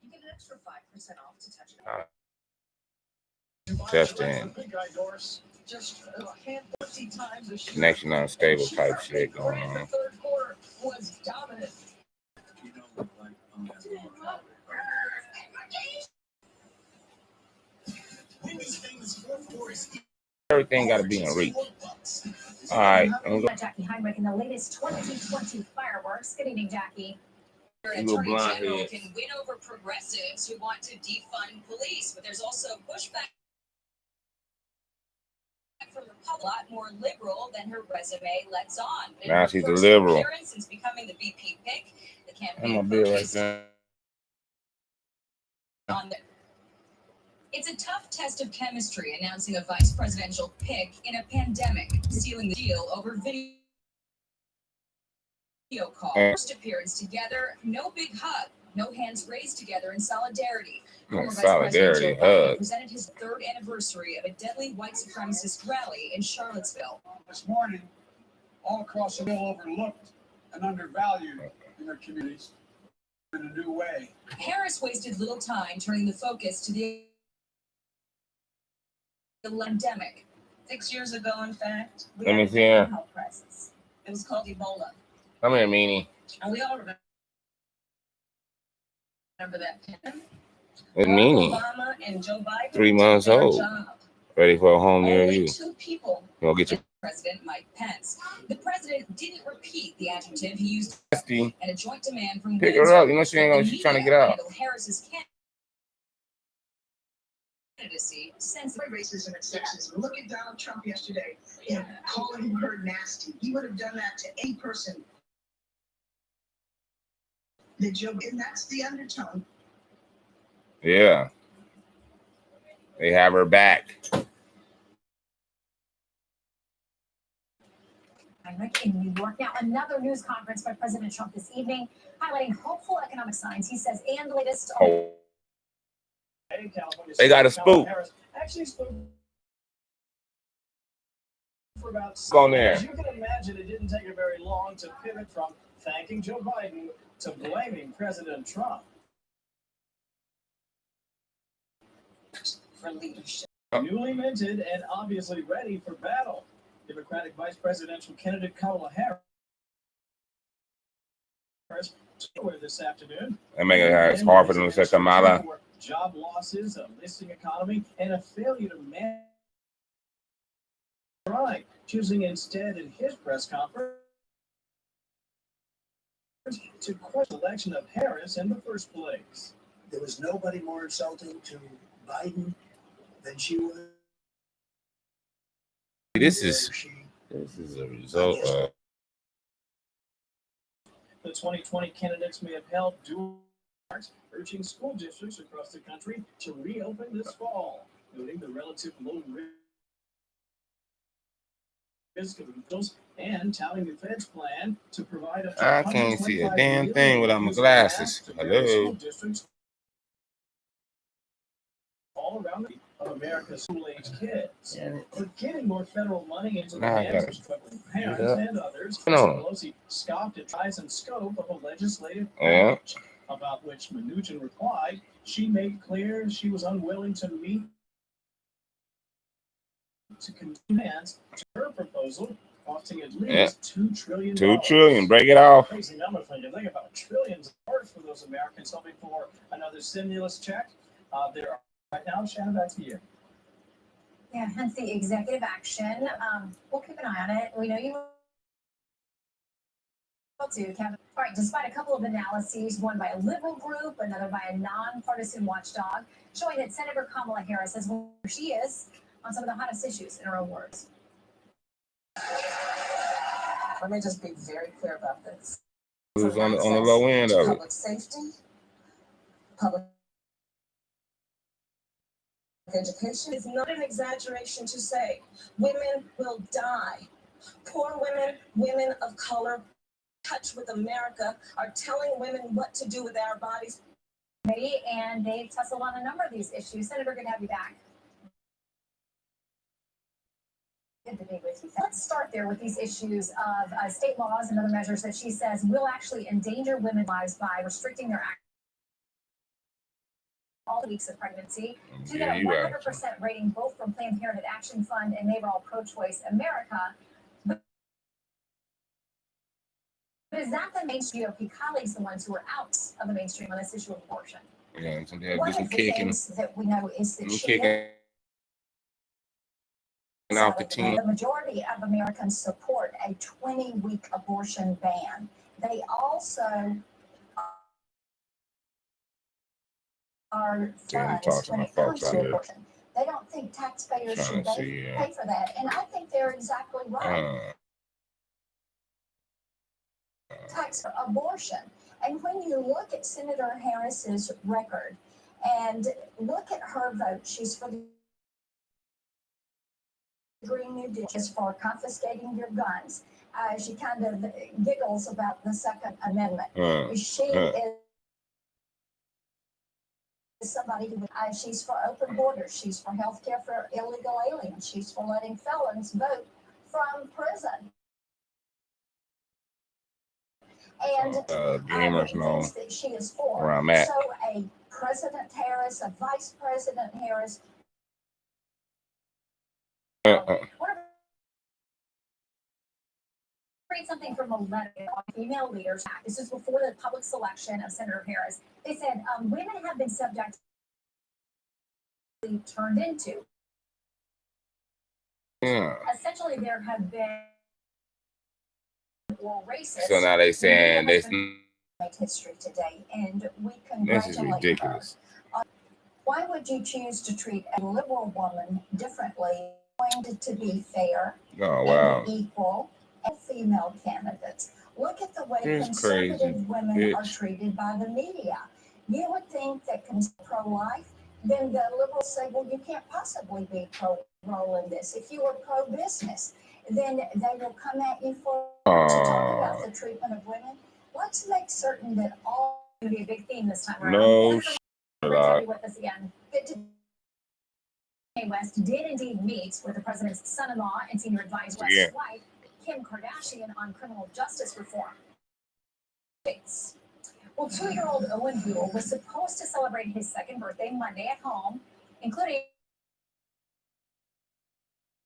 You get an extra 5% off to touch it. Justin. Connection unstable type shit going on. Everything got to be in reach. All right. Jackie Heinrich in the latest 2020 fireworks. Good evening, Jackie. Attorney General can win over progressives who want to defund police, but there's also pushback from a lot more liberal than her resume lets on. Now she's a liberal. Since becoming the VP pick, the I'm gonna be right there. It's a tough test of chemistry announcing a vice presidential pick in a pandemic, sealing the deal over video call. First appearance together, no big hug, no hands raised together in solidarity. Solidarity hug. Presented his third anniversary of a deadly white supremacist rally in Charlottesville. This morning, all across the bill overlooked and undervalued in their communities in a new way. Harris wasted little time turning the focus to the pandemic. 6 years ago, in fact, we Let me had see a her. health crisis. It was called Ebola. Come here, Meanie. And we all remember that. It's Meanie. Obama and Joe Biden 3 months did their old. job. Ready for a home near Only you. 2 people. You'll get your President Mike Pence. The president didn't repeat the adjective he used bestie. and a joint demand from Pick her up. You know she ain't gonna. She's trying to get out. Harris's candidacy since racism and sexism. Look at Donald Trump yesterday, calling her nasty. He would have done that to any person. And that's the undertone. Yeah. They have her back. in New York. Now, another news conference by President Trump this evening, highlighting hopeful economic signs, he says, and the latest. They got a spook. Actually spooked for about Go on there. As you can imagine, it didn't take her very long to pivot from thanking Joe Biden to blaming President Trump for leadership. Newly minted and obviously ready for battle, Democratic Vice Presidential candidate Kamala Harris this afternoon. That make it hard for them to say Kamala. Job losses, a listing economy, and a failure to manage. Right, choosing instead in his press conference to question the election of Harris in the first place. There was nobody more insulting to Biden than she was. This is a result of the 2020 candidates may have held dual remarks, urging school districts across the country to reopen this fall, noting the relative low risk of infections and touting the Fed's plan to provide up to I can't see a damn thing without my glasses. Hello. All around of America's school-age kids. But getting more federal money into the Now I hands got of struggling parents and others, No. Pelosi scoffed at size and scope of a legislative Yeah. package, about which Mnuchin replied she made clear she was unwilling to meet to commands to her proposal, costing at least $2 trillion. $2 trillion. Break it off. Crazy number for you. Think about trillions of dollars for those Americans hoping for another stimulus check. There are right now. Shannon, back to you. Yeah, hence the executive action. We'll keep an eye on it. We know you will too, Kevin. All right, despite a couple of analyses, one by a liberal group, another by a nonpartisan watchdog, showing that Senator Kamala Harris is where she is on some of the hottest issues in her own words. Let me just be very clear about this. It was on the low end of it. Public safety, public education. It's not an exaggeration to say women will die. Poor women, women of color, touch with America, are telling women what to do with our bodies. And they've tussled on a number of these issues. Senator, good to have you back. Good to be with you. Let's start there with these issues of state laws and other measures that she says will actually endanger women's lives by restricting their all weeks of pregnancy. To Yeah, get a you right. 100% rating both from Planned Parenthood Action Fund and Neighborhood Pro-Choice America. But is that the mainstream GOP colleagues, the ones who are out of the mainstream on this issue of abortion? Yeah, so they'll One do some of the kicking. things that we know is that Some she kicking off the team. the majority of Americans support a 20-week abortion ban. They also are Yeah, funds talk to when my it comes folks out to here. abortion. They don't think taxpayers Trying should to see, pay for that, and I think they're exactly right. Tax for abortion. And when you look at Senator Harris's record and look at her vote, she's for the Green New Deal, she's for confiscating your guns. She kind of giggles about the Second Amendment. She is somebody who she's for open borders, she's for health care for illegal aliens, she's for letting felons vote from prison. And gamers know things that she is for. where I'm at. So a President Harris, a Vice President Harris. Read something from a letter on Female Leaders Act. This is before the public selection of Senator Harris. They said women have been subject to turned into. Yeah. Essentially, there have been or racist. So now they saying they make history today, and we this is congratulate ridiculous. her. Why would you choose to treat a liberal woman differently, going to be fair and equal, and female candidates? Look at the way conservative women are treated by the media. You would think that pro-life, then the liberals say, well, you can't possibly be pro-role in this. If you were pro-business, then they will come at you for to talk about the treatment of women. Let's make certain that all going to be a big theme this time around. No, with us again. West did indeed meet with the president's son-in-law and senior advisor, West's wife, Kim Kardashian, on criminal justice reform. Well, 2-year-old Owen Buell was supposed to celebrate his second birthday Monday at home, including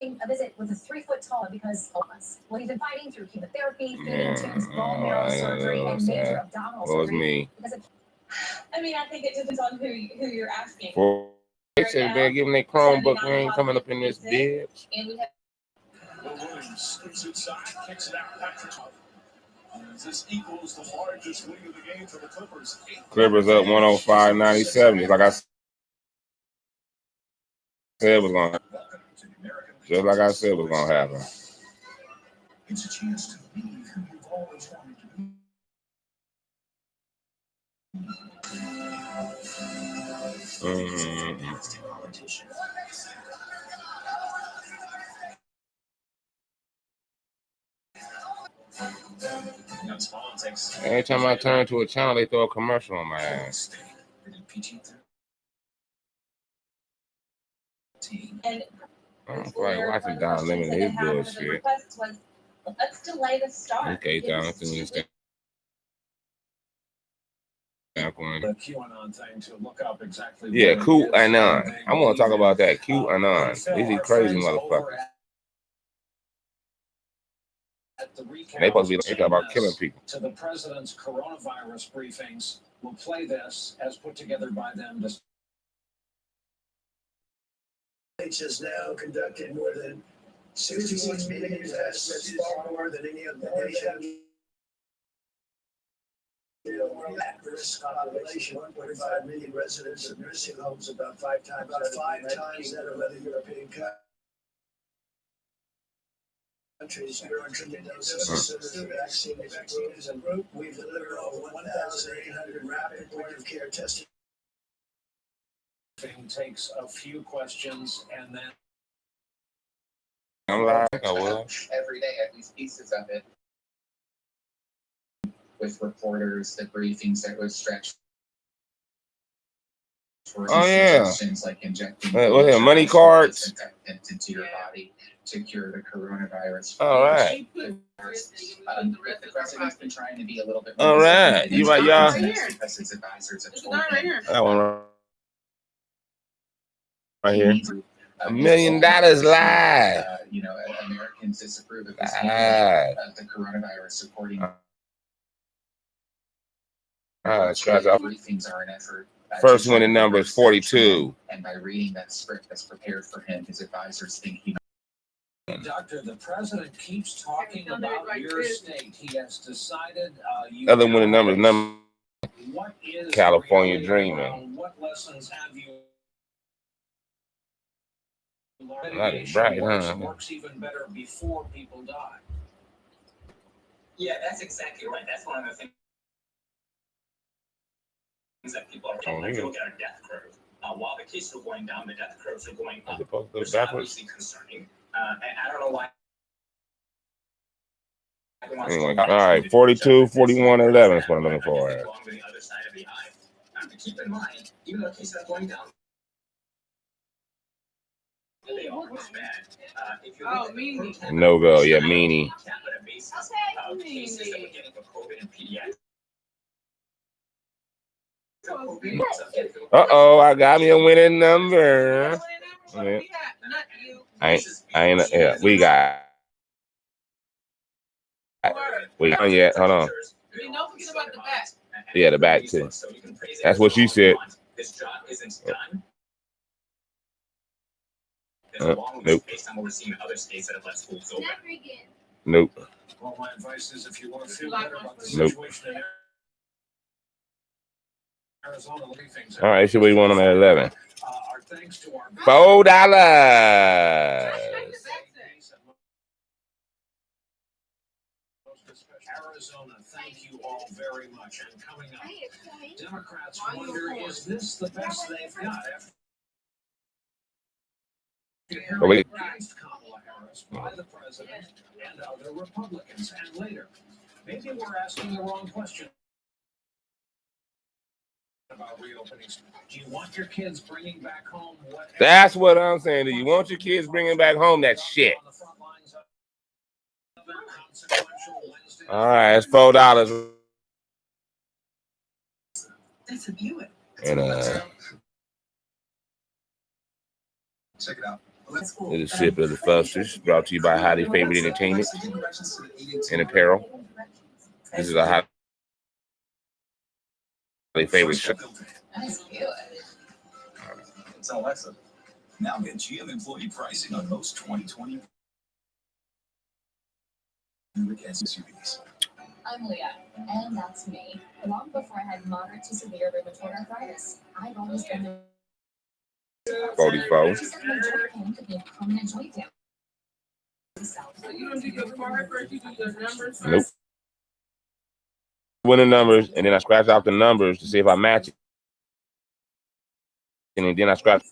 a visit with a 3-foot tall because well, he's been fighting through chemotherapy, feeding tubes, bone marrow surgery, and major abdominal surgery. I mean, I think it depends on who you're asking. They said they're giving their Chromebook. We ain't coming up in this bitch. And we have Williams gets inside, kicks it out, Patrick. This equals the largest lead of the game for the Clippers. Clippers up 105-97. Like I said it was going to happen. Just like I said it was going to happen. It's a chance to be who you've always wanted to be. Every time I turn to a channel, they throw a commercial on my ass. And I don't feel like watching Don Lemon his bullshit. The request was, let's delay the start. Okay, Jonathan, you stand. The QAnon thing to look up exactly. Yeah, QAnon. I want to talk about that. QAnon. These are crazy motherfuckers. They supposed to be talking about killing people. To the president's coronavirus briefings, we'll play this as put together by them. Has now conducted more than 66 million tests. That's far more than any other nation. At-risk population, 1.5 million residents of nursing homes, about 5 times that of other European countries. We're on the vaccine is approved. We've delivered over 1,800 rapid point-of-care testing. Takes a few questions and then I'm like, I will. Every day, at least pieces of it, with reporters, the briefings that was stretched. For questions like injecting money cards into your body to cure the coronavirus. All right. The president's been trying to be a little bit. All right. You right, y'all. Because his advisors have told him. That one. Right here. $1 million live. Americans disapprove of the coronavirus, supporting. Briefings are an effort. First winning number is 42. And by reading that script that's prepared for him, his advisors think he. Doctor, the president keeps talking about your state. He has decided. Other winning numbers, what is California Dreaming. What lessons have you learned? That is bright, huh? Works even better before people die. Yeah, that's exactly right. That's one of the things that people are telling. If you look at our death curve, while the cases are going down, the death curves are going up. Which is obviously concerning. And I don't know why. Anyway, all right, 42, 41, 11 is what I'm looking for. Keep in mind, even though cases are going down, they are bad. If you look at No go, yeah, meanie. Cases that we're getting for COVID and pediatrics. I got me a winning number. Yeah. Yeah, we got. Yeah, hold on. Don't forget about the back. Yeah, the back too. That's what she said. This job isn't done. Nope. Based on what we're seeing in other states that have let schools open. Nope. Well, my advice is if you want to feel better about the Nope. situation in Arizona, things. All right, so we want them at 11. Our thanks to our $4. Arizona, thank you all very much. And coming up, Democrats wonder, is this the best they've got? Against Kamala Harris by the president and other Republicans. And later, maybe we're asking the wrong question about reopenings. Do you want your kids bringing back home what? That's what I'm saying. Do you want your kids bringing back home that shit? All right, it's $4. That's a Buick. And Check it out. this is a sip of the Fosters, brought to you by Highly Favored Entertainment and Apparel. This is a highly favorite show. That's good. Tell Alexa. Now get GM employee pricing on most 2020 SUVs. I'm Leah, and that's me. Long before I had moderate to severe rheumatoid arthritis, I'd always been 44. She said my joint pain could be a permanent joint damage. So you don't do your card first, you do your numbers first? Nope. Winning numbers, and then I scratch out the numbers to see if I match it. And then I scratch.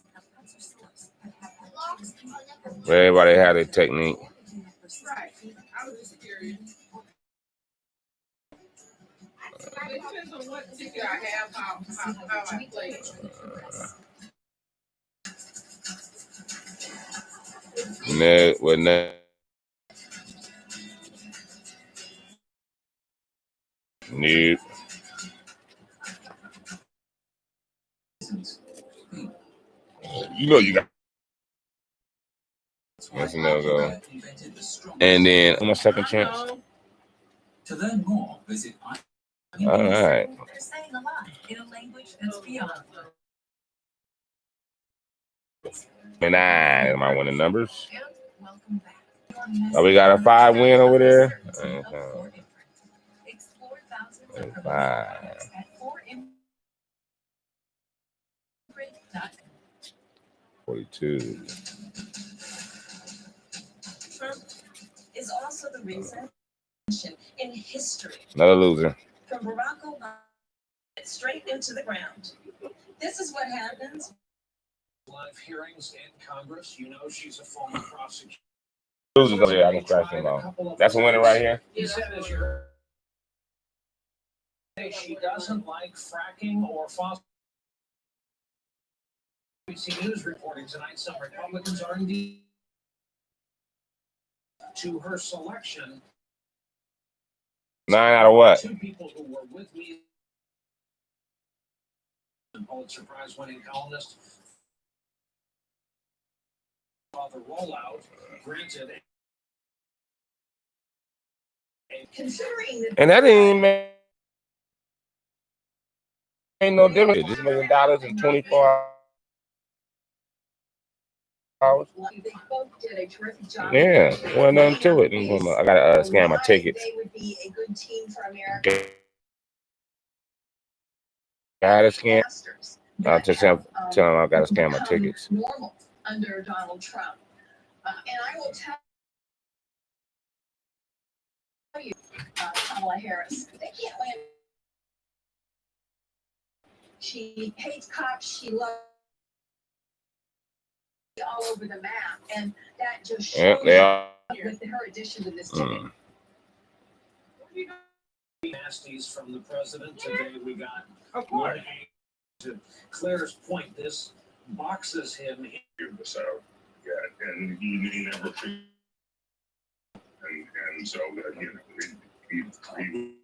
Everybody had a technique. Right. I was just curious. It depends on what ticket I have, how I play it. No, well, no. Nope. You know you got. That's a no-go. And then on my second chance. To learn more, visit All right. They're saying a lot in a language that's beyond. 9 is my winning numbers. And welcome back. Oh, we got a 5 win over there. Explore thousands of 5. at 4immigrant.com. 42. Is also the reason in history Another loser. from Barack Obama straight into the ground. This is what happens. Live hearings in Congress. You know she's a former prosecutor. Losers over there, I can scratch them off. That's a winner right here. He said, as you heard, she doesn't like fracking or fossil. ABC News reporting tonight some Republicans are indeed to her selection. 9 out of what? 2 people who were with me. Pulitzer Prize winning columnist the rollout. Granted, Considering that And that ain't no difference. Just $1 million in 24 hours. they both did a terrific job. Yeah, well, nothing to it. I gotta scan my tickets. They would be a good team for America. Gotta scan. Masters. I'll just tell them I gotta scan my tickets. Normal under Donald Trump. And I will tell you, Kamala Harris, they can't win. She hates cops. She loves all over the map, and that just shows with her addition to this ticket. Nasties from the president today. We got to Claire's point. This boxes him here. So yeah, and he never and so he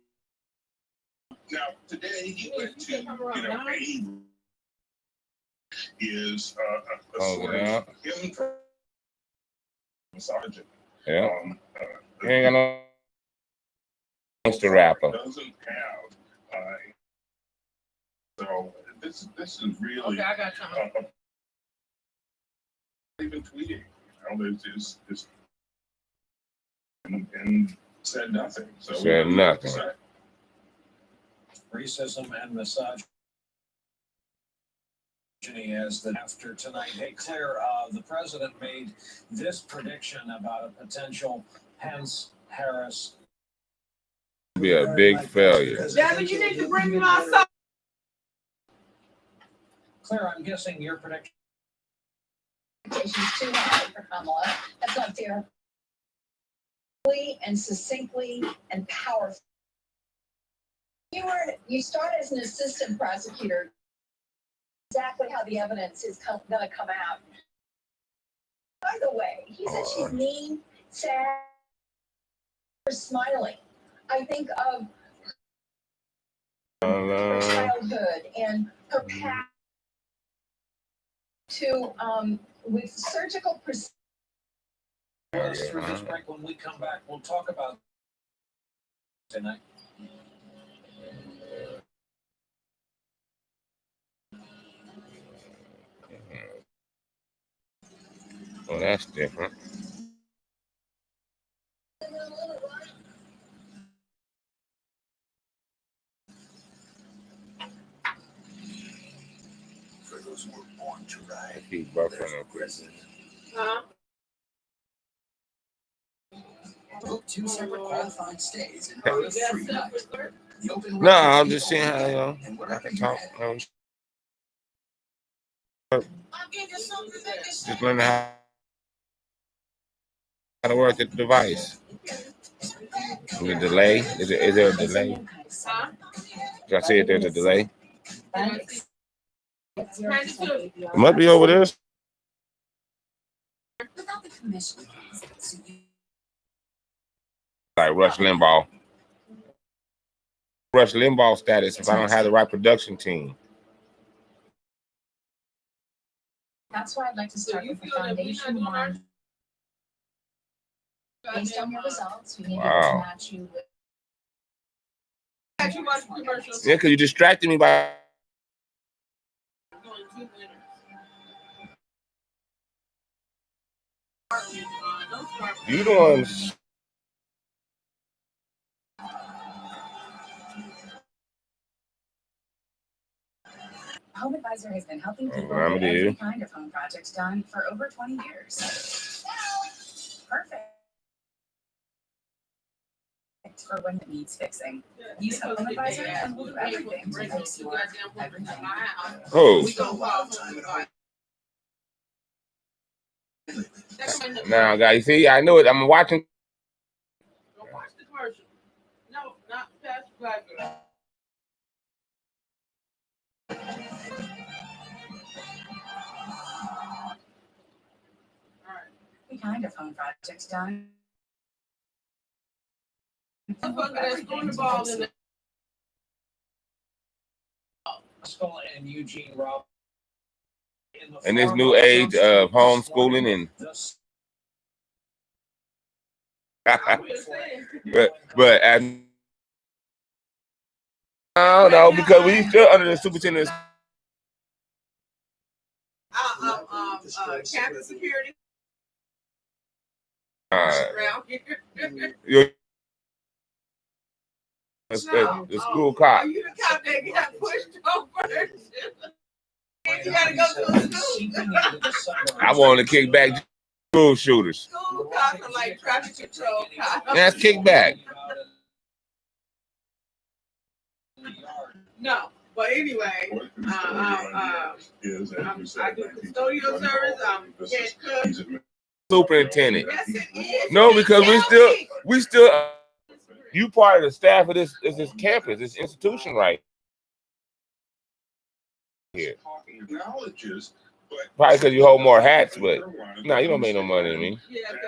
now today he went to aid is a sort of him from sergeant. Yeah. He ain't got no gangster rapper. Doesn't have so this is really Okay, I got you. Even tweeting, there's and said nothing. So said nothing. Racism and misogyny as the after tonight. Hey Claire, the president made this prediction about a potential Pence-Harris. Be a big failure. Devin, you need to bring me my song. Claire, I'm guessing your prediction. She's too high for Kamala. That's not fair. And succinctly and powerfully. You started as an assistant prosecutor. Exactly how the evidence is going to come out. By the way, he said she's mean, sad, or smiling. I think of her childhood and her past to with surgical precision. Through this break, when we come back, we'll talk about tonight. Well, that's different. For those who were born to ride. Keep buffering up. Huh? Two separate qualifying stays in Oh, a free night. No, I'm just seeing how I can talk. Just learn how to work the device. The delay? Is there a delay? Huh? Did I see it? There's a delay. It must be over there. Without the commission. Like Rush Limbaugh. Rush Limbaugh status if I don't have the right production team. That's why I'd like to start with the foundation one. Based on your results, we need to match you with. Yeah, because you distracted me by. You the ones. Home Advisor has been helping people get every kind of home project done for over 20 years. Perfect for when it needs fixing. Use Home Advisor and we'll do everything to fix your everything. Oh. Now, guys, see, I knew it. I'm watching. Don't watch the commercial. No, not past Black Girl. Every kind of home project done. And Eugene Rob in this new age of homeschooling and but as no, because we still under the superintendent. Campus security. The school cop. You the cop that got pushed over. You gotta go to a school. I want to kick back school shooters. School cops are like traffic control cops. That's kickback. No, but anyway, I do custodial service. Head cook. Superintendent. Yes, it is. No, because we still. You part of the staff of this campus, this institution, right here. Probably because you hold more hats, but no, you don't make no money than me.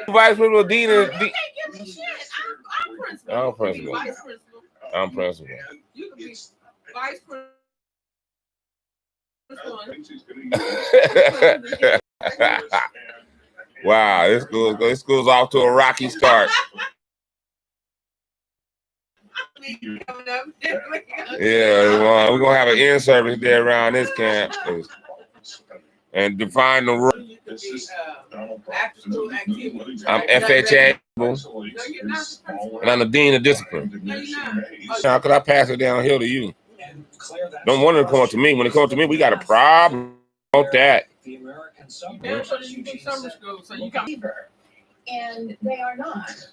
Vice principal, dean, You can't give me shit. I'm principal. I'm principal. You can be vice principal. Wow, this school's off to a rocky start. Yeah, we're gonna have an in-service day around this camp and define the rule. I'm FHA, and I'm the dean of discipline. How could I pass it downhill to you? Don't want to come up to me. When it comes to me, we got a problem with that. And they are not.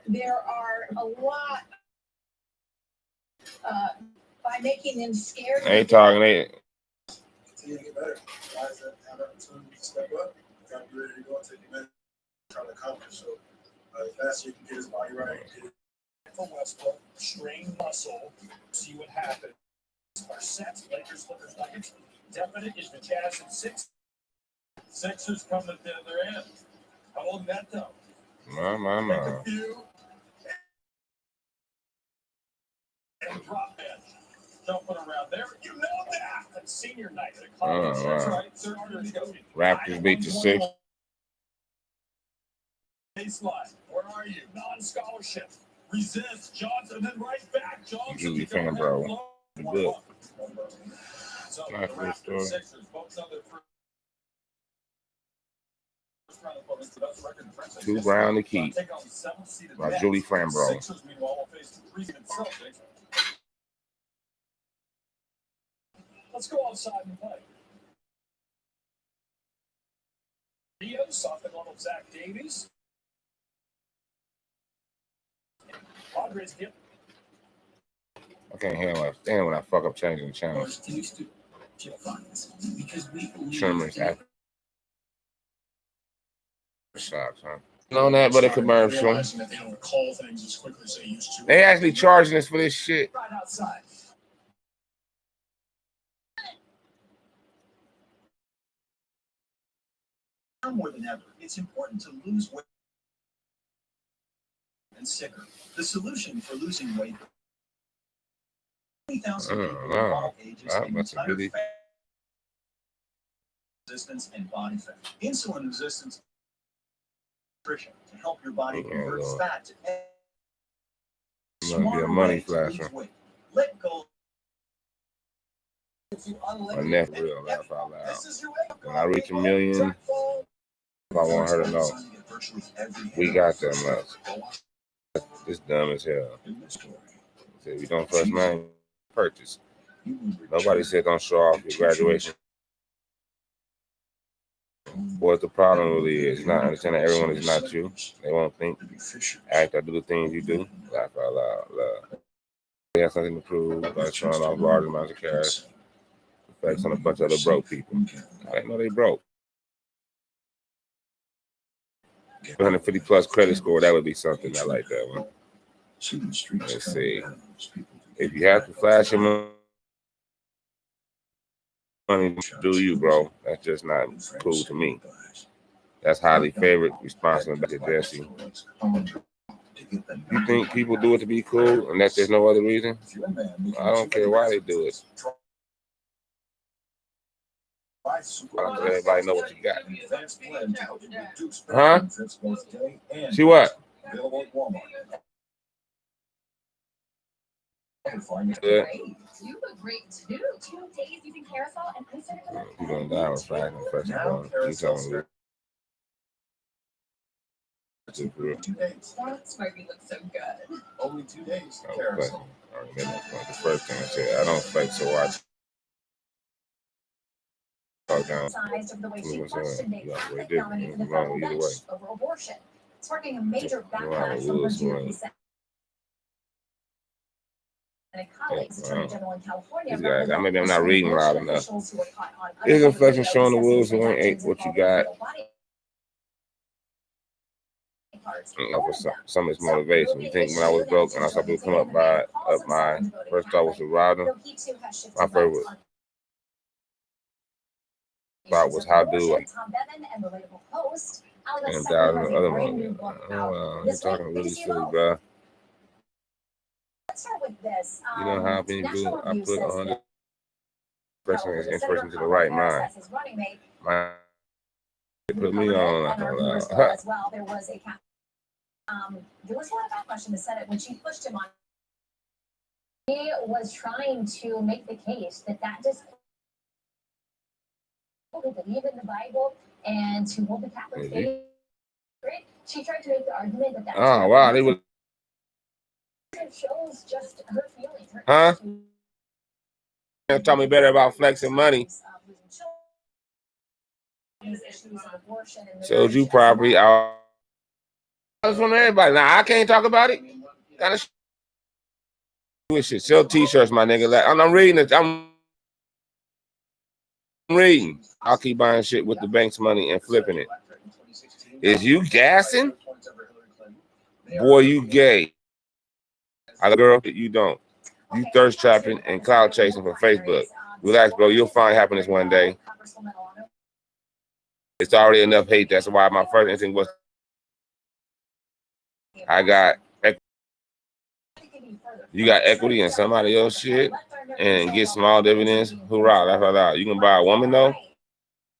There are a lot. By making them scared. I ain't talking. Continue to get better. Guys that have an opportunity to step up, got to be ready to go and take advantage of trying to accomplish. So, the faster you can get his body right. For Westbrook, strain muscle, see what happens. Our sets, Lakers, Clippers, Nuggets. Definite is the Jazz at 6. Sixers come to their end. How old that though? My. And drop in. Jumping around there. You know that. That's senior night at college. That's right. Third Raptors beat the 6. Baseline. Where are you? Non-scholarship. Resist. Johnson, and then right back. Johnson. Julie fan, bro. Good. So nice the Raptors, story. Sixers, both on their first round opponents, the best record in French. 2 Brown to keep by Julie Frambro. Sixers, meanwhile, will face the 3-seeded Celtics. Let's go outside and play. Rios off the glove of Zach Davies. Padres get. I can't stand when I fuck up changing the channel. Sherman's after shots, huh? On that, but a commercial. They actually charging us for this shit. Right outside. Now more than ever, it's important to lose weight and sicker. The solution for losing weight. 20,000 people of all ages and entire resistance and body fat. Insulin resistance nutrition to help your body convert fat to be a money flasher. Let go. My nephew will laugh out loud. When I reach 1 million, I want her to know we got that much. It's dumb as hell. If you don't trust money, purchase. Nobody said don't show off your graduation. What the problem really is not understanding everyone is not you. They won't think, act, or do the things you do. Laugh out loud. Love. They have something to prove by showing off large amounts of cash. Effects on a bunch of other broke people. I didn't know they broke. 150 plus credit score, that would be something. I like that one. Let's see. If you have to flash your money, do you, bro? That's just not cool to me. That's highly favored, responsible back to Jesse. You think people do it to be cool and that there's no other reason? I don't care why they do it. I don't let everybody know what you got. Advanced blend to help you reduce Huh? benefits both day and See what? available at Walmart. Good. You look great too. 2 days using Carousel and I started to look. You're gonna die with flag and first Now one. You Carousel talking about 2 days. That's why we look so good. Only 2 days. Oh, Carousel. the first thing I said, I don't fake, so watch. Talk down. Sized over the way she What's questioned that? a Yeah, Catholic way nominee to the different. federal Wrong either bench way. over abortion, sparking a major Wow, backlash from her Lewis, GOP right. Senate colleagues. Attorney General in California. These guys, maybe I'm not Issuing reading loud abortion enough. officials who were caught on Here's a uncovered reflection video showing the discussing wolves who ain't transactions what you involving got. fetal body parts. For some of its motivation. You think when I was broke and I saw people come up my first thought was to rob them. My favorite thought was how do I? And thousands of other ones. Oh, you're talking really silly, bro. Let's start with this. You know how many National people I Review put says 100 that person is Senator inspiration to the Kamala right Harris mind. as his running mate. They put me on like And our viewers a know as well. There was there was a lot of backlash in the Senate when she pushed him on. He was trying to make the case that just to believe in the Bible and to hold the Catholic faith. She tried to make the argument that oh wow, they would. shows just her feelings. Huh? Tell me better about flexing money. Shows you property. I was from everybody. Now I can't talk about it. Kind of shit. Sell t-shirts, my nigga. I'm reading it. I'm reading. I'll keep buying shit with the bank's money and flipping it. Is you gassing? Boy, you gay. I love girl, you don't. You thirst trapping and cloud chasing for Facebook. Relax, bro. You'll find happiness one day. It's already enough hate. That's why my first instinct was I got you got equity in somebody else's shit and get small dividends. Hoorah, that's all. You can buy a woman though.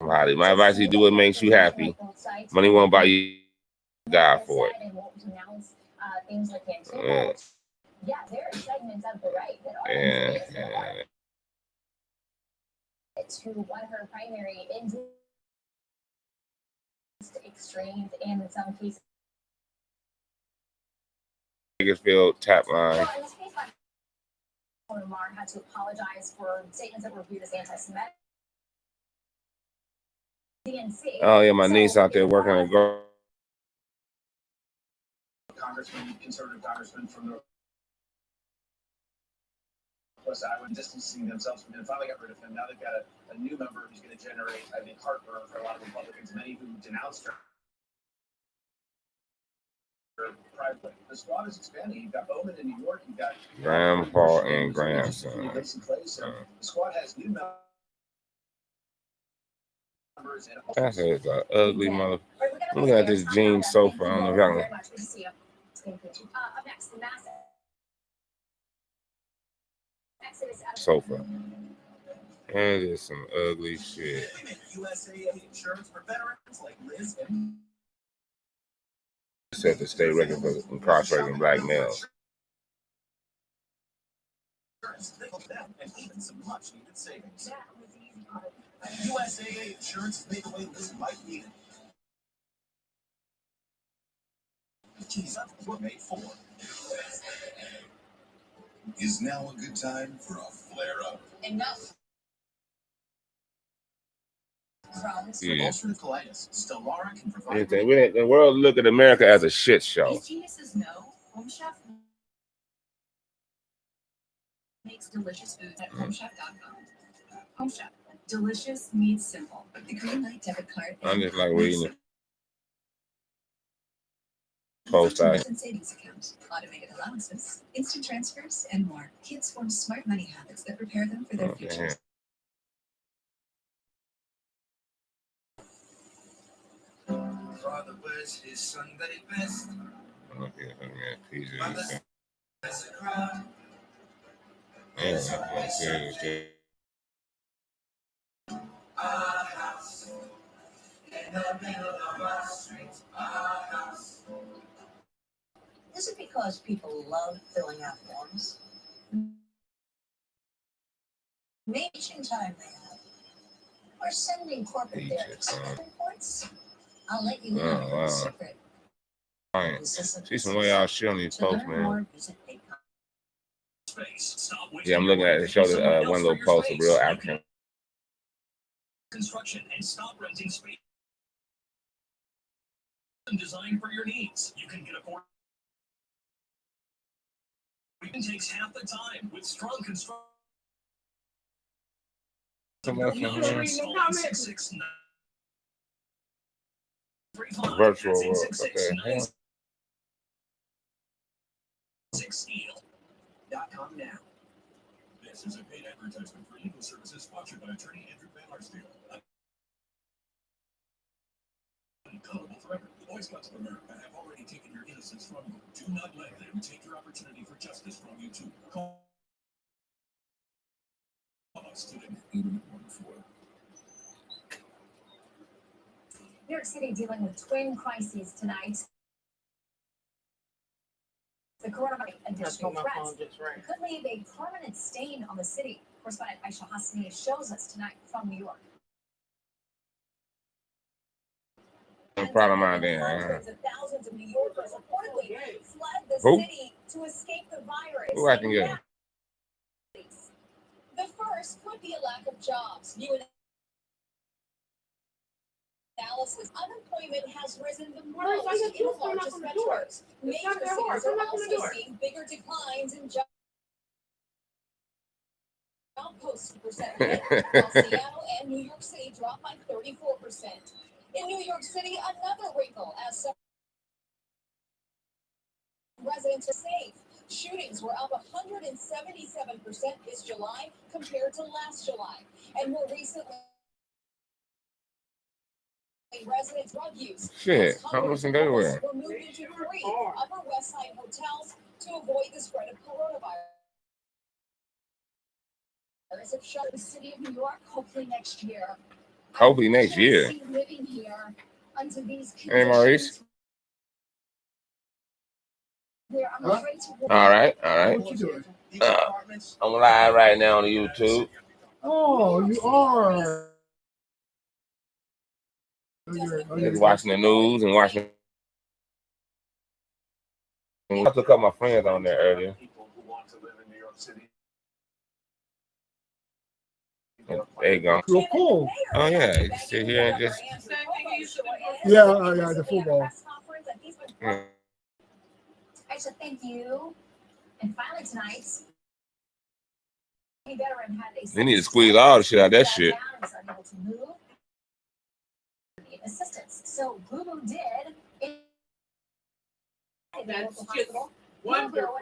My advice is do what makes you happy. Money won't buy you God for it. Yeah, there are segments of the right that are to what her primary extremes and in some cases. Bakersfield tap line. Well, in this case, Lamar had to apologize for statements that were viewed as anti-Semitic. DNC. Oh yeah, my niece out there working on a Conservative congressman from Northwest Iowa, distancing themselves from him. Finally got rid of him. Now they've got a new member who's going to generate, I think, heartburn for a lot of Republicans, many who denounced her privately. The squad is expanding. You've got Bowman in New York. You've got grandpa and grandson. So the squad has new members. That's an ugly mother. Look at this jean sofa on the ground. Up next, the massive Sofa. That is some ugly shit. USAA insurance for veterans like Liz and Set the state record for incarcerating black males. and even some much needed savings. USAA insurance made the way Liz might need it. Keys up, we're made for. Is now a good time for a flare-up? enough. Yeah. Ulcerative colitis. Stelara can provide. The world look at America as a shit show. These geniuses know Home Chef makes delicious foods at homechef.com. Home Chef, delicious meets simple. The Green Light debit card. I'm just like reading it. Post and savings account, automated allowances, instant transfers, and more. Kids form smart money habits that prepare them for their futures. Father was his Sunday best. Okay, pieces. As a crowd. Yeah, Is it because people love filling out forms? Maybe time they have. Or sending corporate reports. I'll let you know the secret. Fine. See some way y'all shit on these posts, man. Yeah, I'm looking at it. It showed one little post of real African. Construction and stop renting space. Designed for your needs. You can get affordable. It takes half the time with strong construction. Virtual world. Okay. .com now. This is a paid advertisement for legal services sponsored by attorney Andrew Van Arsdale. Accountable forever. The Boy Scouts of America have already taken your innocence from you. Do not let them take your opportunity for justice from you too. Call us today. New York City dealing with twin crises tonight. The coronavirus additional threats could leave a permanent stain on the city. Correspondent Aisha Hasni shows us tonight from New York. I'm proud of mine then. Hundreds of thousands of New Yorkers reportedly fled the city to escape the virus. Who I can get? The first could be a lack of jobs. New analysis: unemployment has risen the most in the largest metros. Major cities are also seeing bigger declines in job post percent, while Seattle and New York City dropped by 34%. In New York City, another wrinkle as some residents are safe. Shootings were up 177% this July compared to last July. And more recently, residents' drug use. Shit, homeless and everywhere. Were moved into 3 Upper West Side hotels to avoid the spread of coronavirus. Have shut the city of New York hopefully next year. Hopefully next year. Living here under these Hey, Maurice. All right. What you doing? I'm live right now on YouTube. Oh, you are. Just watching the news and watching. I took up my friends on there earlier. People who want to live in New York City. There you go. Cool. Oh yeah, you sit here and just. Yeah, the football. Yeah. Aisha, thank you. And finally tonight, a veteran had a They need to squeeze all the shit out of that shit. unable to move. Assistance. So Boo Boo did. That's just wonderful.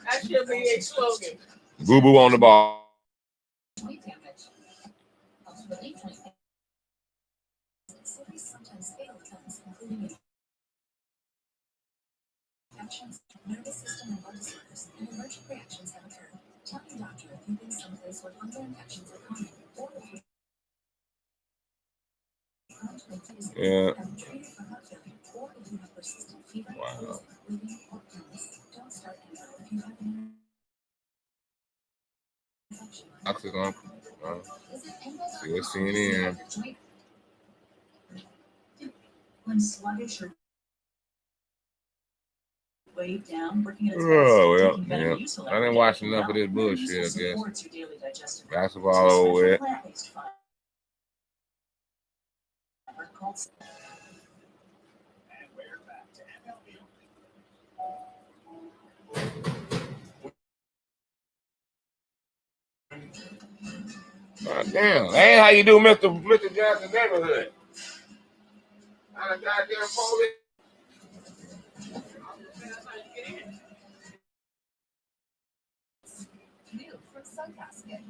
That should be a slogan. Boo Boo on the ball. Sometimes fatal attempts, including infections, nervous system and blood disorders, and allergic reactions have occurred. Tell your doctor if you've been someplace where fungal infections are common, or if you Yeah. have been treated for heart failure, or if you have persistent fever, Wow. bleeding, or illness. Don't start chemo if you have an infection. I click on. See what's CNN. When sluggish or weighed down, working at its Oh best, well, taking yeah. Metamucil I didn't watch enough of this bullshit. I guess supports your daily digestive health. basketball over with. Plant-based fiber called And we're back to MLB. God damn, that ain't how you do Mr. Jackson neighborhood. Not a goddamn police. New from Suncasket.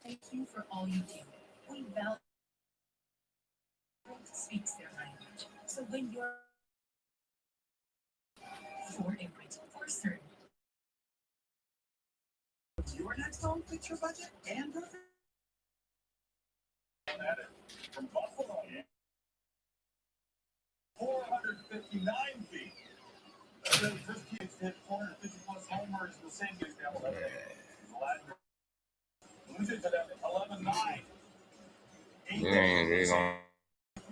Thank you for all you do. We value speaks their language. So when you're for a rental for certain Your next home fits your budget and perfect. From Buffalo, 459 feet. This kid's hit 450 plus homers the same game. Lose it to them 11-9.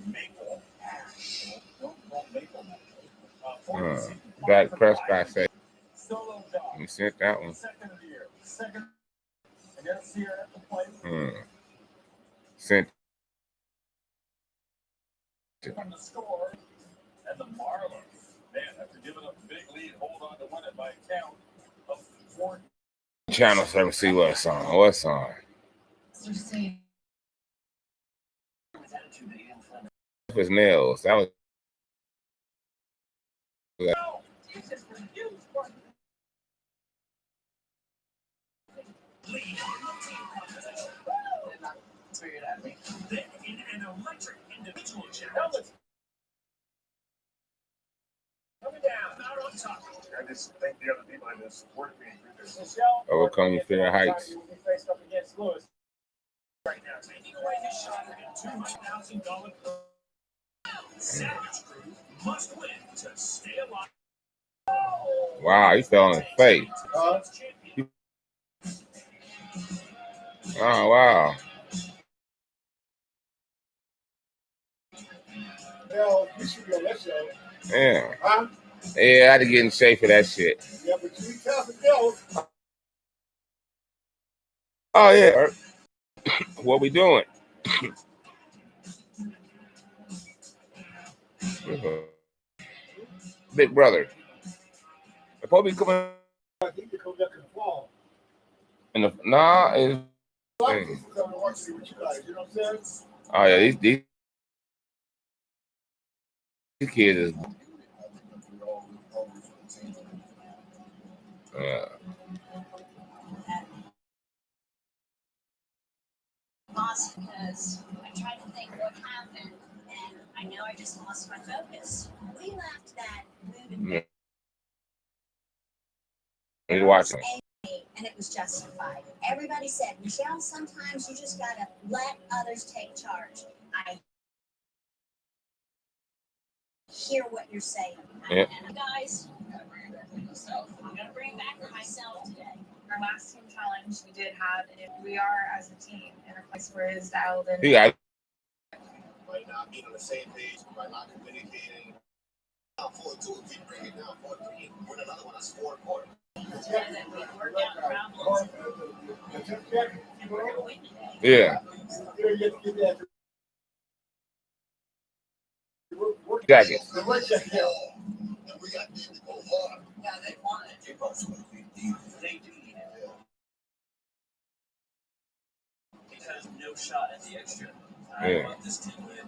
Maple. Dak Prescott said he sent that one. Second of the year. Second. And there's here at the plate. Sent. From the score. And the Marlins, man, after giving up a big lead, hold on to win it by a count of 4. Channel 7, see what song. What song? It was Nails. That was. In an electric individual challenge. Coming down, out on top. I just thank the other people that support me through this. Overcome your fear of heights. You will be faced up against Lewis right now, taking away his shot at $200,000. Savage Crew must win to stay alive. Wow, he fell on his face. Oh, wow. Well, you should be on that show. Yeah. Huh? Yeah, I had to get in shape for that shit. Yeah, but you be careful, girls. Oh, yeah. What we doing? Big brother. The probably coming. I think they come back in the fall. In the nah, it's. A lot of people come and watch me with you guys. You know what I'm saying? Oh yeah, these kids is. Lost because I tried to think what happened, and I know I just lost my focus. We left that moving. You're watching. And it was justified. Everybody said, Michelle, sometimes you just gotta let others take charge. I hear what you're saying. Yeah. And guys, I'm gonna bring it back to myself today. Our last team challenge we did have, and we are as a team in a place where it is dialed in. Yeah. Might not be on the same page, might not communicating. Now 4-2, keep bringing it down 4-3, win another one, that's 4-4. Yeah. Jacket. Yeah, they want it. They do need it. Because no shot at the extra. I want this team win.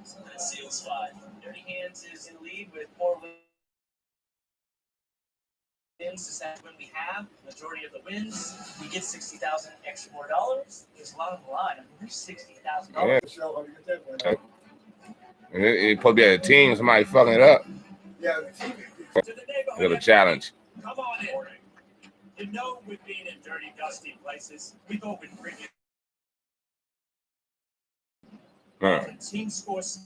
So that seals 5. Dirty Hands is in lead with 4 wins. When we have majority of the wins, we get $60,000 extra more dollars. There's a lot on the line. I mean, there's $60,000. Yeah. It probably be a team, somebody fucking it up. Yeah, We have a challenge. Come on in. You know, with being in dirty, dusty places, we thought we'd bring it. The team scores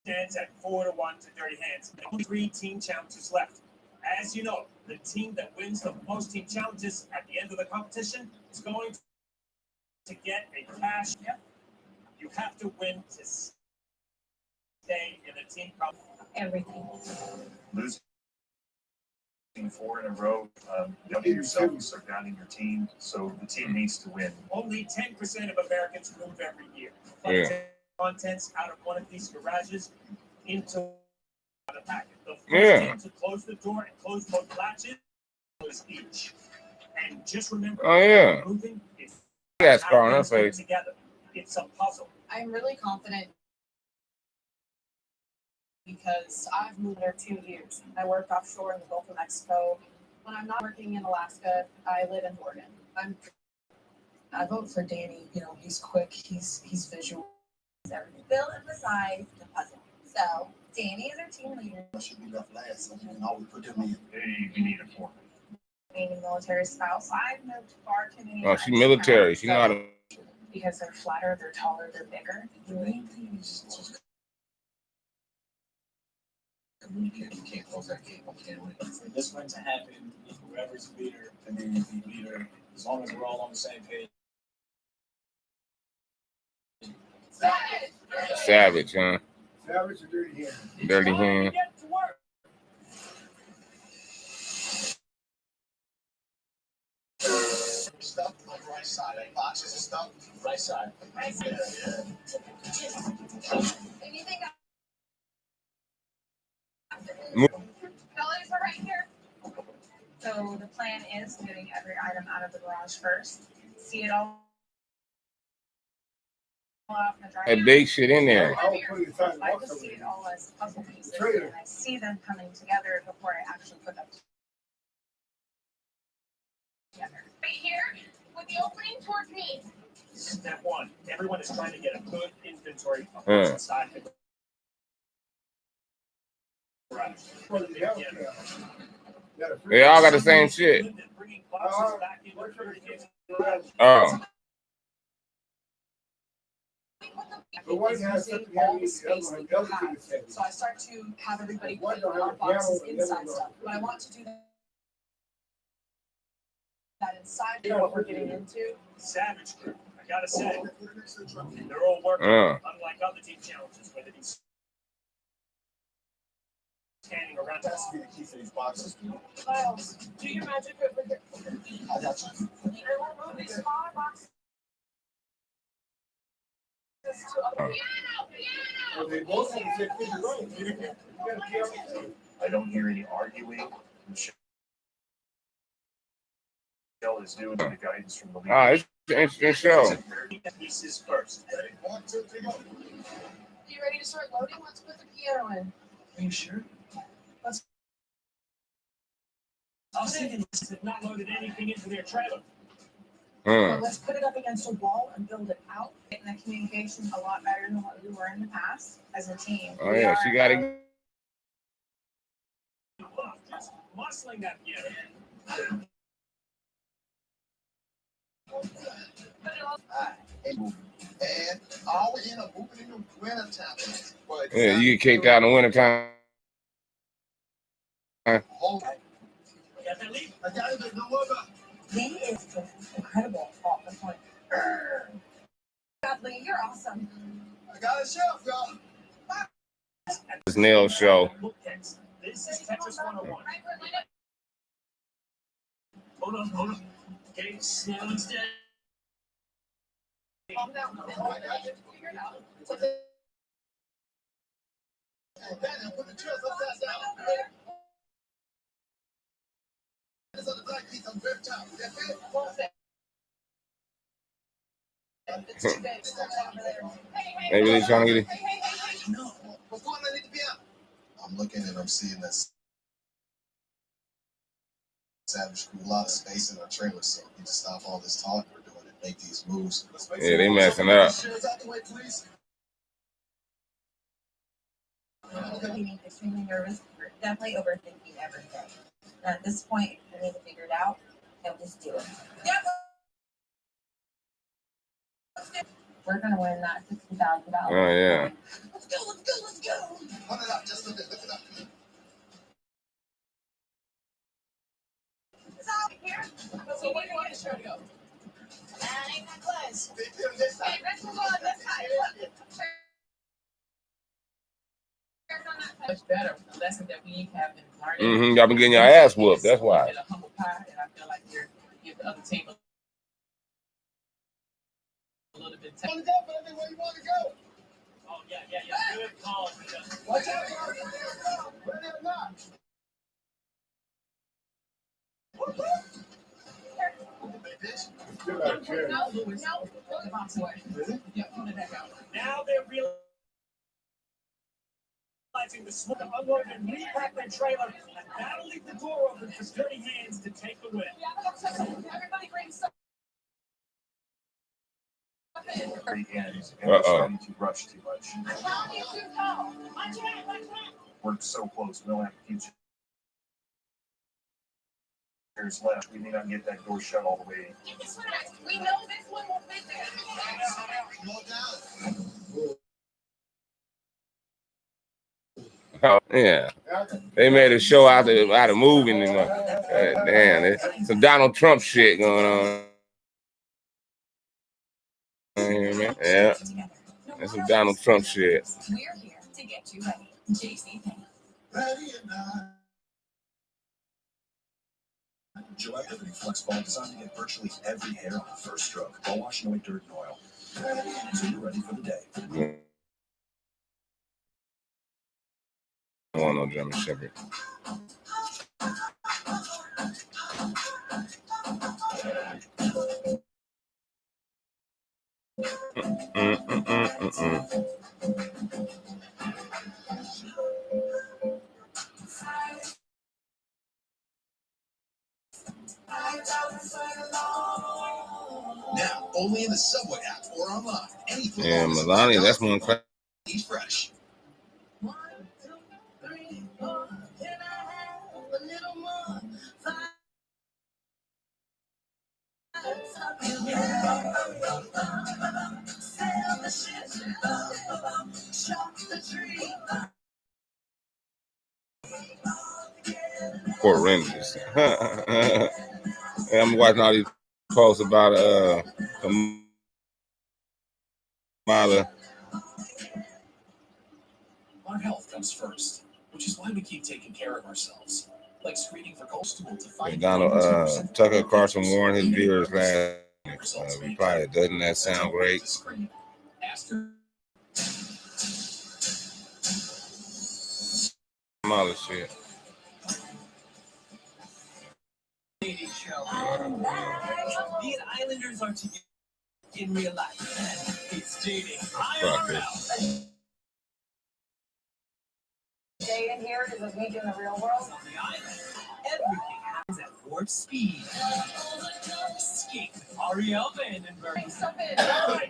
stands at 4-1 to Dirty Hands. Only 3 team challenges left. As you know, the team that wins the most team challenges at the end of the competition is going to get a cash. You have to win to stay in the team competition. Everything. Losing 4 in a row, doubting yourself, you start doubting your team. So the team needs to win. Only 10% of Americans move every year. Contents out of one of these garages into the packet. The first team to close the door and close both latches was each. And just remember, moving is scar on her face. Together. It's a puzzle. I'm really confident because I've moved there 2 years. I worked offshore in the Gulf of Mexico. When I'm not working in Alaska, I live in Oregon. I vote for Danny. You know, he's quick. He's visual. Bill emphasized the puzzle. So Danny is our team leader. Should be left last, so we can always put them in. Hey, we need a foreman. being a military spouse, I've moved far too many Oh, times. she military. She know how to. Because they're flatter, they're taller, they're bigger. Communicate. You can't close that gate. You can't win. For this one to happen, whoever's the leader, and then you be leader, as long as we're all on the same page. Savage, huh? Savage or dirty hand? Dirty hand. Stuff on the right side, like boxes and stuff, right side. Right side. Anything dollars are right here. So the plan is getting every item out of the garage first. See it all off in the dryer. That big shit in there. I just see it all as puzzle pieces, and I see them coming together before I actually put them together. Right here, with the opening towards me. Step one, everyone is trying to get a good inventory of what's inside the garage. They all got the same shit. Oh. The one has something heavy, the other one doesn't have it. So I start to have everybody put our boxes inside stuff, but I want to do that inside what we're getting into. Savage group, I gotta say, they're all working, unlike other team challenges where they've been standing around. That's to be the key for these boxes. Miles, do your magic over here. I got you. And we'll move these smaller boxes to other Well, they both have the same thing, right? You gotta carry it. I don't hear any arguing. Michelle is doing the guidance from the leader. Ah, it's an interesting show. Pieces first. Ready? 1, 2, 3, go. You ready to start loading? Let's put the piano in. Are you sure? I was thinking they have not loaded anything into their trailer. So let's put it up against a wall and build it out. Getting the communication a lot better than what we were in the past as a team. Oh yeah, she got it. Just muscling that piano. And always end up moving in the winter time. Yeah, you get kicked out in the wintertime. Lee is just incredible all the time. God, Lee, you're awesome. I got a shelf, y'all. This nail show. This is Tetris 101. Hold on. Okay, slow and steady. Calm down. Figure it out. Put the chairs upside down. It's on the black piece on grip top. That's it. It's too big. Stop over there. They really trying to get it. No. What's going on? I need to be out. I'm looking and I'm seeing this Savage Crew, a lot of space in our trailer, so we need to stop all this talk we're doing and make these moves. Yeah, they messing up. Chairs out the way, please. Being extremely nervous. We're definitely overthinking everything. At this point, we need to figure it out and just do it. Yep. We're gonna win that $60,000. Oh yeah. Let's go. Hold it up, just look it up. It's all here. So where do you want the show to go? Ain't that close. They put them this side. Hey, let's move on this side. Look. Much better from the lesson that we have been learning. Y'all been getting your ass whooped. That's why. A humble pie, and I feel like you're give the other team a little bit. You want to go, baby? Where you want to go? Oh, yeah. Good call. Watch out, ready or not. No. The box away. Yeah, pull it back out. Now they're realizing the smoke unload and repack their trailer and that'll leave the door open for dirty hands to take the win. Everybody bring stuff in. And we're starting to rush too much. You're too tall. Watch it. We're so close. We don't have a future. There's left. We may not get that door shut all the way. We know this one will fit there. Oh, yeah. They made a show out of moving and damn, there's some Donald Trump shit going on. Yeah. That's some Donald Trump shit. We're here to get you ready. JCPenney. Gillette Liberty Flex Ball designed to get virtually every hair on the first stroke. Ball wash, no dirt, and oil. So you're ready for the day. I don't want no German Shepherd. Now, only in the Subway app or online. Yeah, Melania, that's one class. Eat fresh. 1, 2, 3, 4. Can I have a little more? 5. Sail the ship, shock the tree. Fort Rangers. I'm watching all these posts about Kamala. Our health comes first, which is why we keep taking care of ourselves. Like screening for cold stool to fight. Donald Tucker Carlson warned his viewers last reply. Doesn't that sound great? Kamala shit. Dating show. These islanders are together in real life. It's dating IRL. Day in here is a week in the real world. On the island, everything happens at warp speed. Skate with Ariel Vandenberg. Right,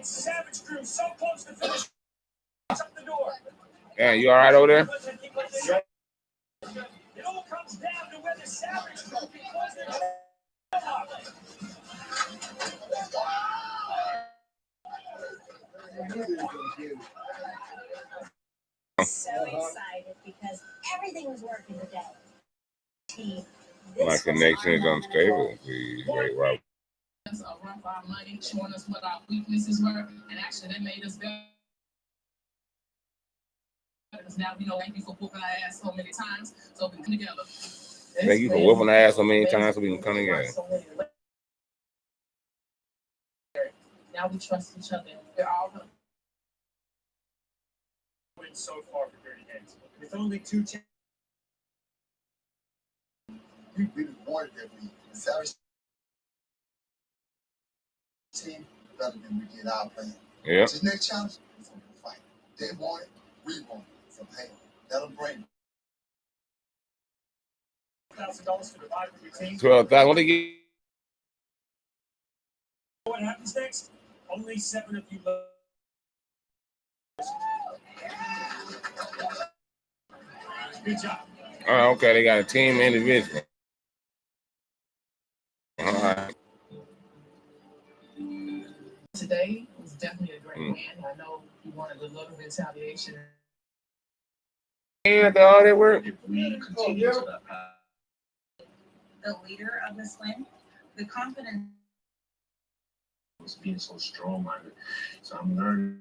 Savage Crew so close to finish. Shut the door. Yeah, you all right over there? It all comes down to whether Savage Crew can close their door. So excited because everything was working today. My connection is unstable. Please wait, right. Us run for our money, showing us what our weaknesses were, and actually that made us better. Because now we know thank you for whooping our ass so many times, so we can come together. Thank you for whooping our ass so many times so we can come together. Now we trust each other. They're all Win so far for Dirty Hands. With only 2 chances. We really wanted that week. The Savage team better than we did our plan. Yeah. So next challenge is going to be a fight. They want it, we want it. So hey, let them bring it. $1,000 to divide with your team. 12,000. What they get? What happens next? Only 7 of you left. Good job. Oh, okay. They got a team individual. All right. today was definitely a great win. I know you wanted a little retaliation. Yeah, all that work. The leader of this win, the confidence was being so strong-minded. So I'm learning.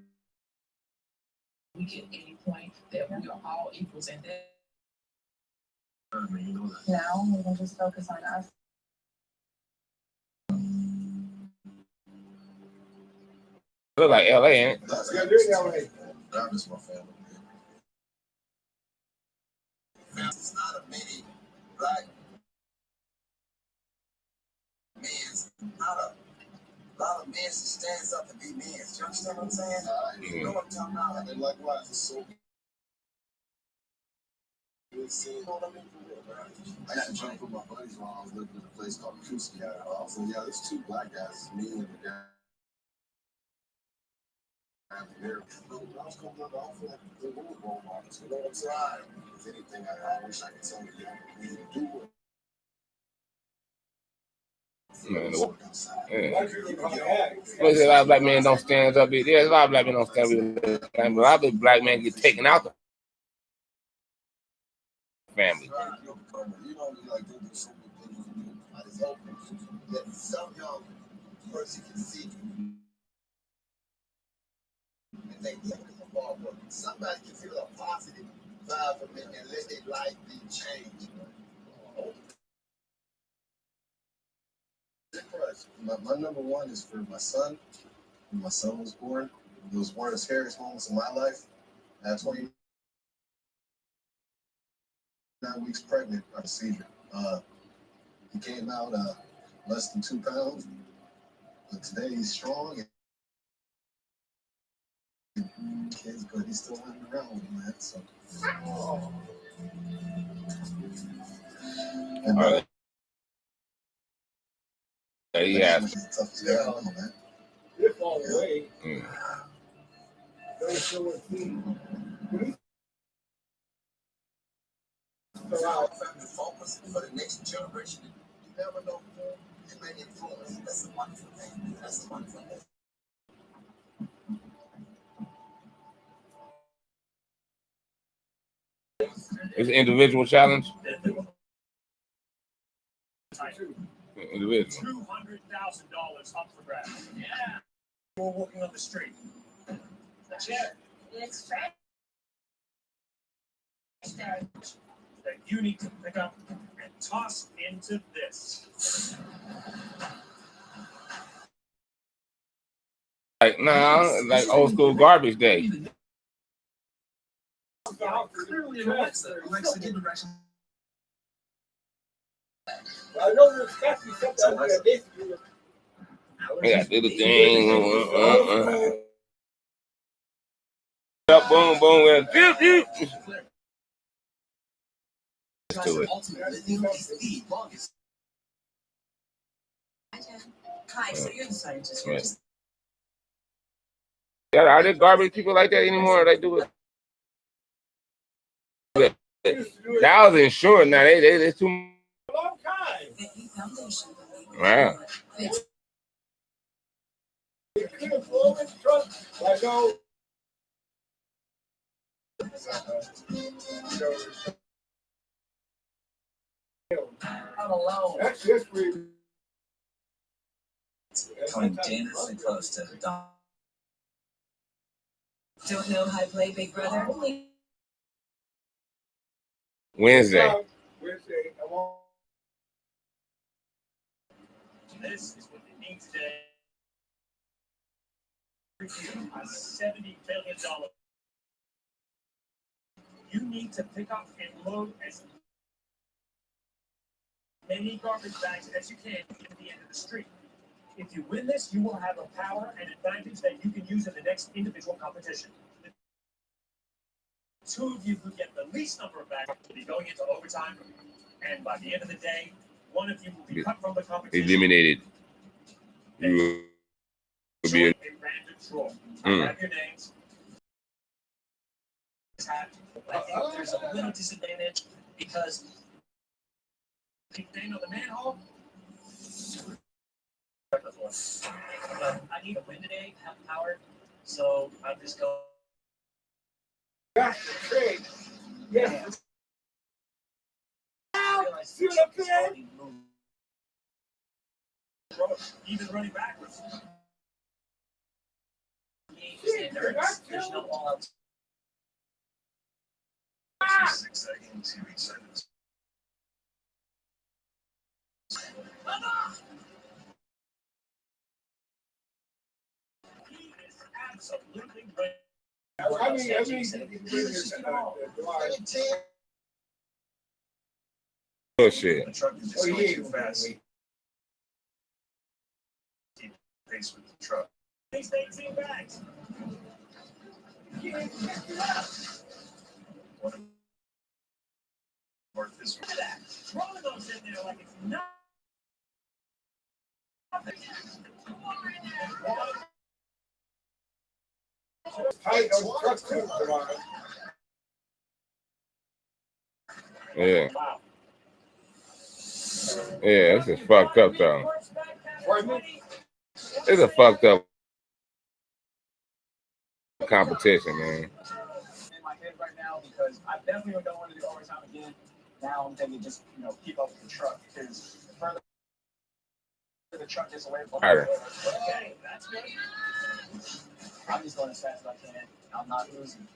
We get any point that we are all equals in that. now, we can just focus on us. Look like LA, ain't it? I miss my family. It's not a many black men's, not a lot of men that stands up to be men. You understand what I'm saying? You know what I'm talking about? And likewise, it's so good seeing, you know what I mean? For real, man. I got to jump with my buddies while I was living in a place called Kuski. So yeah, there's two black guys, me and the guy. I was coming up, I don't feel like the role models. You know what I'm saying? If anything, I wish I could tell you, you do it. Man, yeah. A lot of black men don't stand up. There's a lot of black men don't stand up. But a lot of black men get taken out the family. Some young person can see and think somebody can feel a positive vibe from it and let their life be changed. My number one is for my son. When my son was born, it was one of the scariest moments of my life. At 29 weeks pregnant, I had a seizure. He came out less than 2 pounds, but today he's strong. Kids, but he's still running around with him, man. So. And, yeah. They're falling away. Focus for the next generation. You never know who you may influence. That's a wonderful thing. That's a wonderful thing. It's an individual challenge. Individual. $200,000 up for grabs. Yeah. We're walking on the street. The chair. It's trash. That you need to pick up and toss into this. Like old school garbage day. I know there's got to be something out there basically. Yeah, do the thing. Boom, boom, to it. Hi, so you're the scientist. Right. Yeah, are there garbage people like that anymore? They do it. That was insured. Now they too. A long time. Wow. I know. I'm alone. That's history. Coming dangerously close to the dawn. Don't know how to play Big Brother? Wednesday. This is what they need today. A $70 billion. You need to pick up and load as many garbage bags as you can at the end of the street. If you win this, you will have a power and advantage that you can use in the next individual competition. The two of you who get the least number of bags will be going into overtime, and by the end of the day, one of you will be cut from the competition. Eliminated. You will be a random draw. Have your names. I think there's a little disadvantage because if they know the manhole. I need a win today, have power, so I'm just going. That's the trade. Yes. See what I'm saying? Even running backwards. There's no all out. 6 seconds, 2 seconds. He is absolutely ready. I mean, bullshit. The truck is just going too fast. Keep pace with the truck. These 18 bags. Mark this one. Look at that. Throwing those in there like it's nothing. Yeah. Yeah, this is fucked up though. It's a fucked up competition, man. In my head right now because I definitely don't want to do overtime again. Now I'm thinking just keep up with the truck because the further the truck gets away from me, okay, that's good. I'm just going as fast as I can. I'm not losing.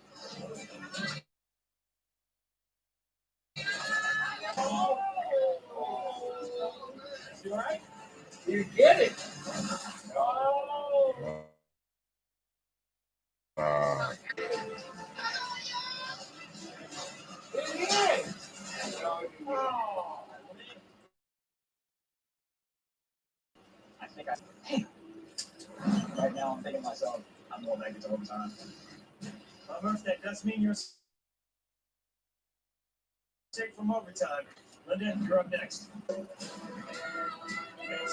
You all right? You get it. Oh. Right now, I'm thinking to myself, I'm going back into overtime. Murph, that does mean you're safe from overtime. Linda, you're up next. And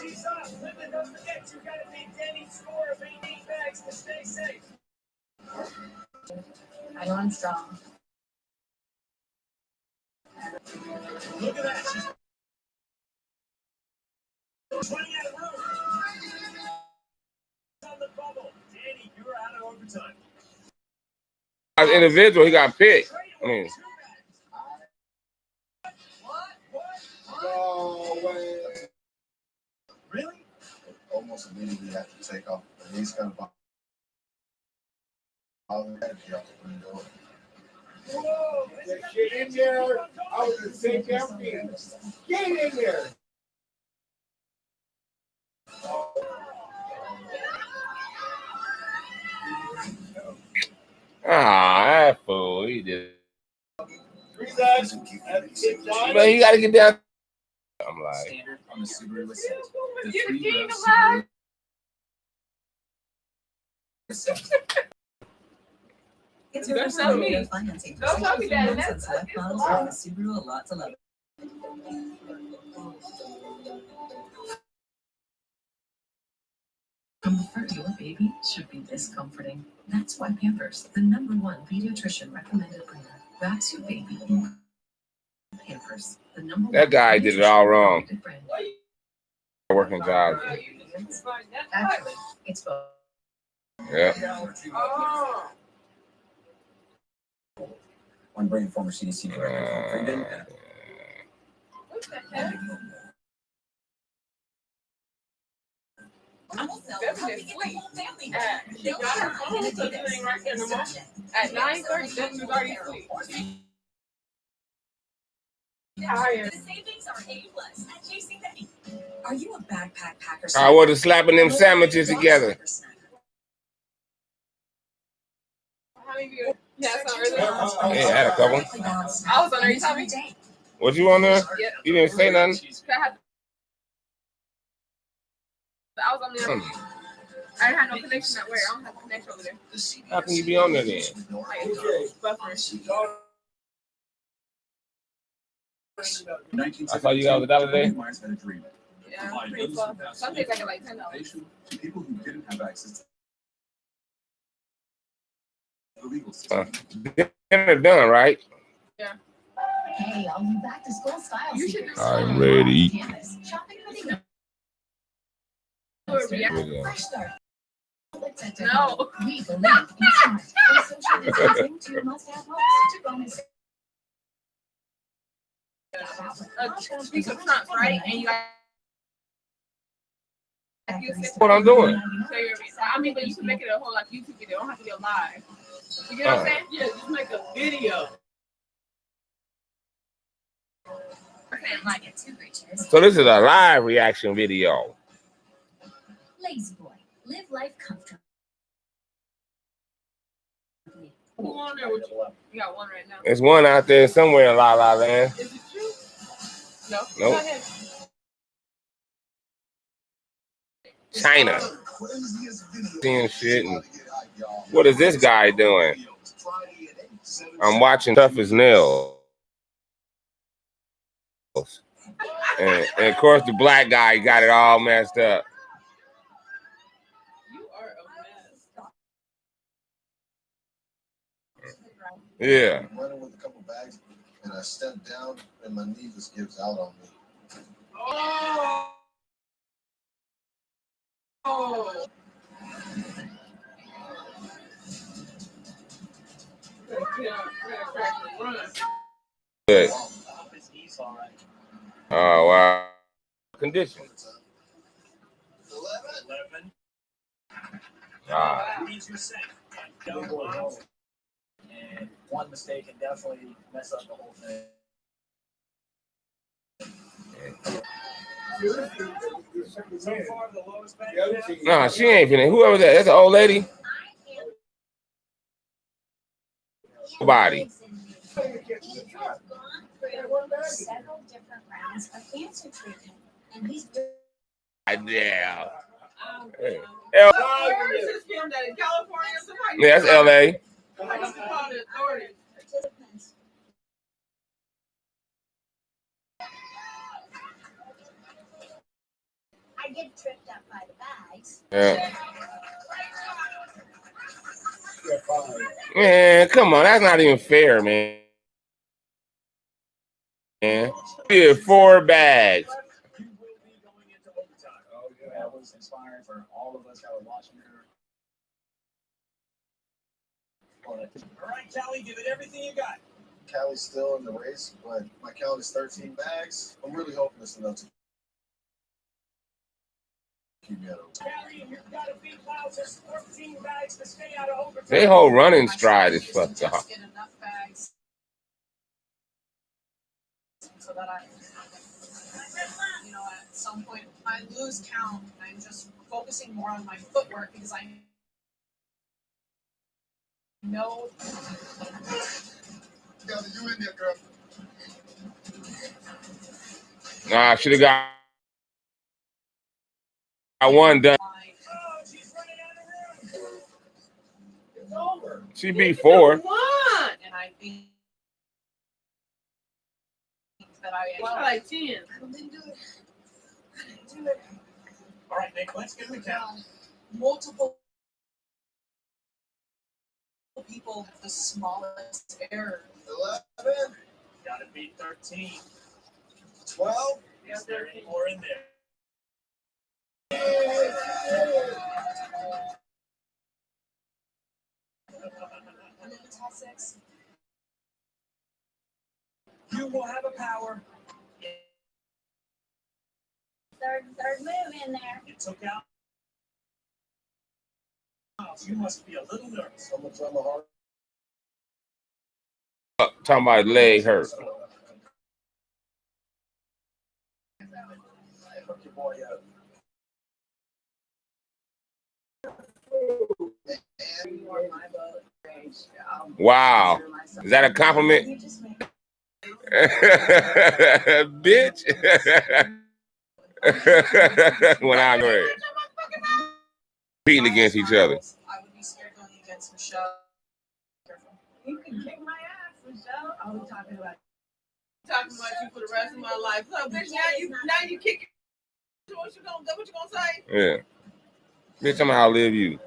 she's up. Linda, don't forget, you got to beat Danny's score of 18 bags to stay safe. I know I'm strong. Look at that. She's running out of room. On the bubble. Danny, you're out of overtime. As an individual, he got picked. I mean, No way. Really? Almost immediately have to take off. And he's kind of all the energy out the window. Whoa! Get in there. I was going to say, get in there. that fool, he did. Man, you gotta get down. I'm like, Standard on the Subaru Ascent. The You're the king three-row of Subaru life. Ascent. It's Don't your tell me. financing. Don't tell me that. And select models from the Subaru a lot to love. Comfort your baby should be this comforting. That's why Pampers, the #1 pediatrician recommended brand, wraps your baby in Pampers, the #1. that guy did it all wrong. Working job. Actually, it's both. Yeah. Oh. One brain former CDC director from Freedom. What the heck? Definitely sleep. She got her phone sitting right in the moment. At 9:30, Definitely already asleep. Tired. The savings are A+ at JCPenney. Are you a backpack packer? I wasn't slapping them sandwiches together. How many of you? Yeah, so early. Yeah, I had a couple. I was on there. You told me. Was you on there? Yep. You didn't say nothing? I was on there. I didn't have no connection at work. I don't have a connection over there. How can you be on there then? Like, buffer. I saw you got $1 today. Yeah, pretty far. Some days I get like $10. To people who didn't have access to the legal system. Dinner done, right? Yeah. Hey, I'll be back to school style. You should do I'm ready to eat. Shopping for the Yeah. Fresh start. No. We believe in smart. From social distancing to must-have homes to bonus. Speak of Trump, right? And you got. What I'm doing? I mean, but you can make it a whole like YouTube video. It don't have to be a live. You get what I'm saying? Yeah, just make a video. Like it too, Richard. So this is a live reaction video. Lazy boy, live life comfortably. Who on there with you? You got one right now. There's one out there somewhere in La La Land. Is it you? No. Nope. Go ahead. China. Seeing shit. And what is this guy doing? I'm watching Tough as Nails. And of course the black guy got it all messed up. You are a mess. Yeah. I'm running with a couple bags, and I step down, and my knee just gives out on me. Oh. Oh. Good. Oh, wow. Condition. 11. Ah. And one mistake can definitely mess up the whole thing. So far, the lowest bet. No, she ain't finna. Whoever that, that's an old lady. Nobody. He has gone through several different rounds of cancer treatment, and he's Yeah. Where is this filmed at? In California? Somebody. Yeah, that's LA. Somebody needs to call the authorities. participants. I get tripped up by the bags. Yeah. Man, come on, that's not even fair, man. Man, we did 4 bags. That was inspiring for all of us that were watching her. All right, Callie, give it everything you got. Callie's still in the race, but my count is 13 bags. I'm really hoping it's enough to keep me out of Callie, you've got to beat Wowzer's 14 bags to stay out of overtime. Their whole running stride is fucked up. Get enough bags so that at some point I lose count. I'm just focusing more on my footwork because I know. You in there, girl. Nah, I should have got one done. It's over. She beat 4. And I think that I like 10. All right, Nick, let's get the count. Multiple people have the smallest error. 11. Got to beat 13. 12. Is there any more in there? And then the top 6. You will have a power. Third move in there. You took out. You must be a little nervous. I'm gonna try my heart. Talking about leg hurt. Hook your boy up. Wow. Is that a compliment? Bitch. When I go competing against each other. I would be scared going against Michelle. You can kick my ass, Michelle. I was talking about You for the rest of my life. So, bitch, now you kick it. What you gonna say? Yeah. Bitch, I'm gonna outlive you.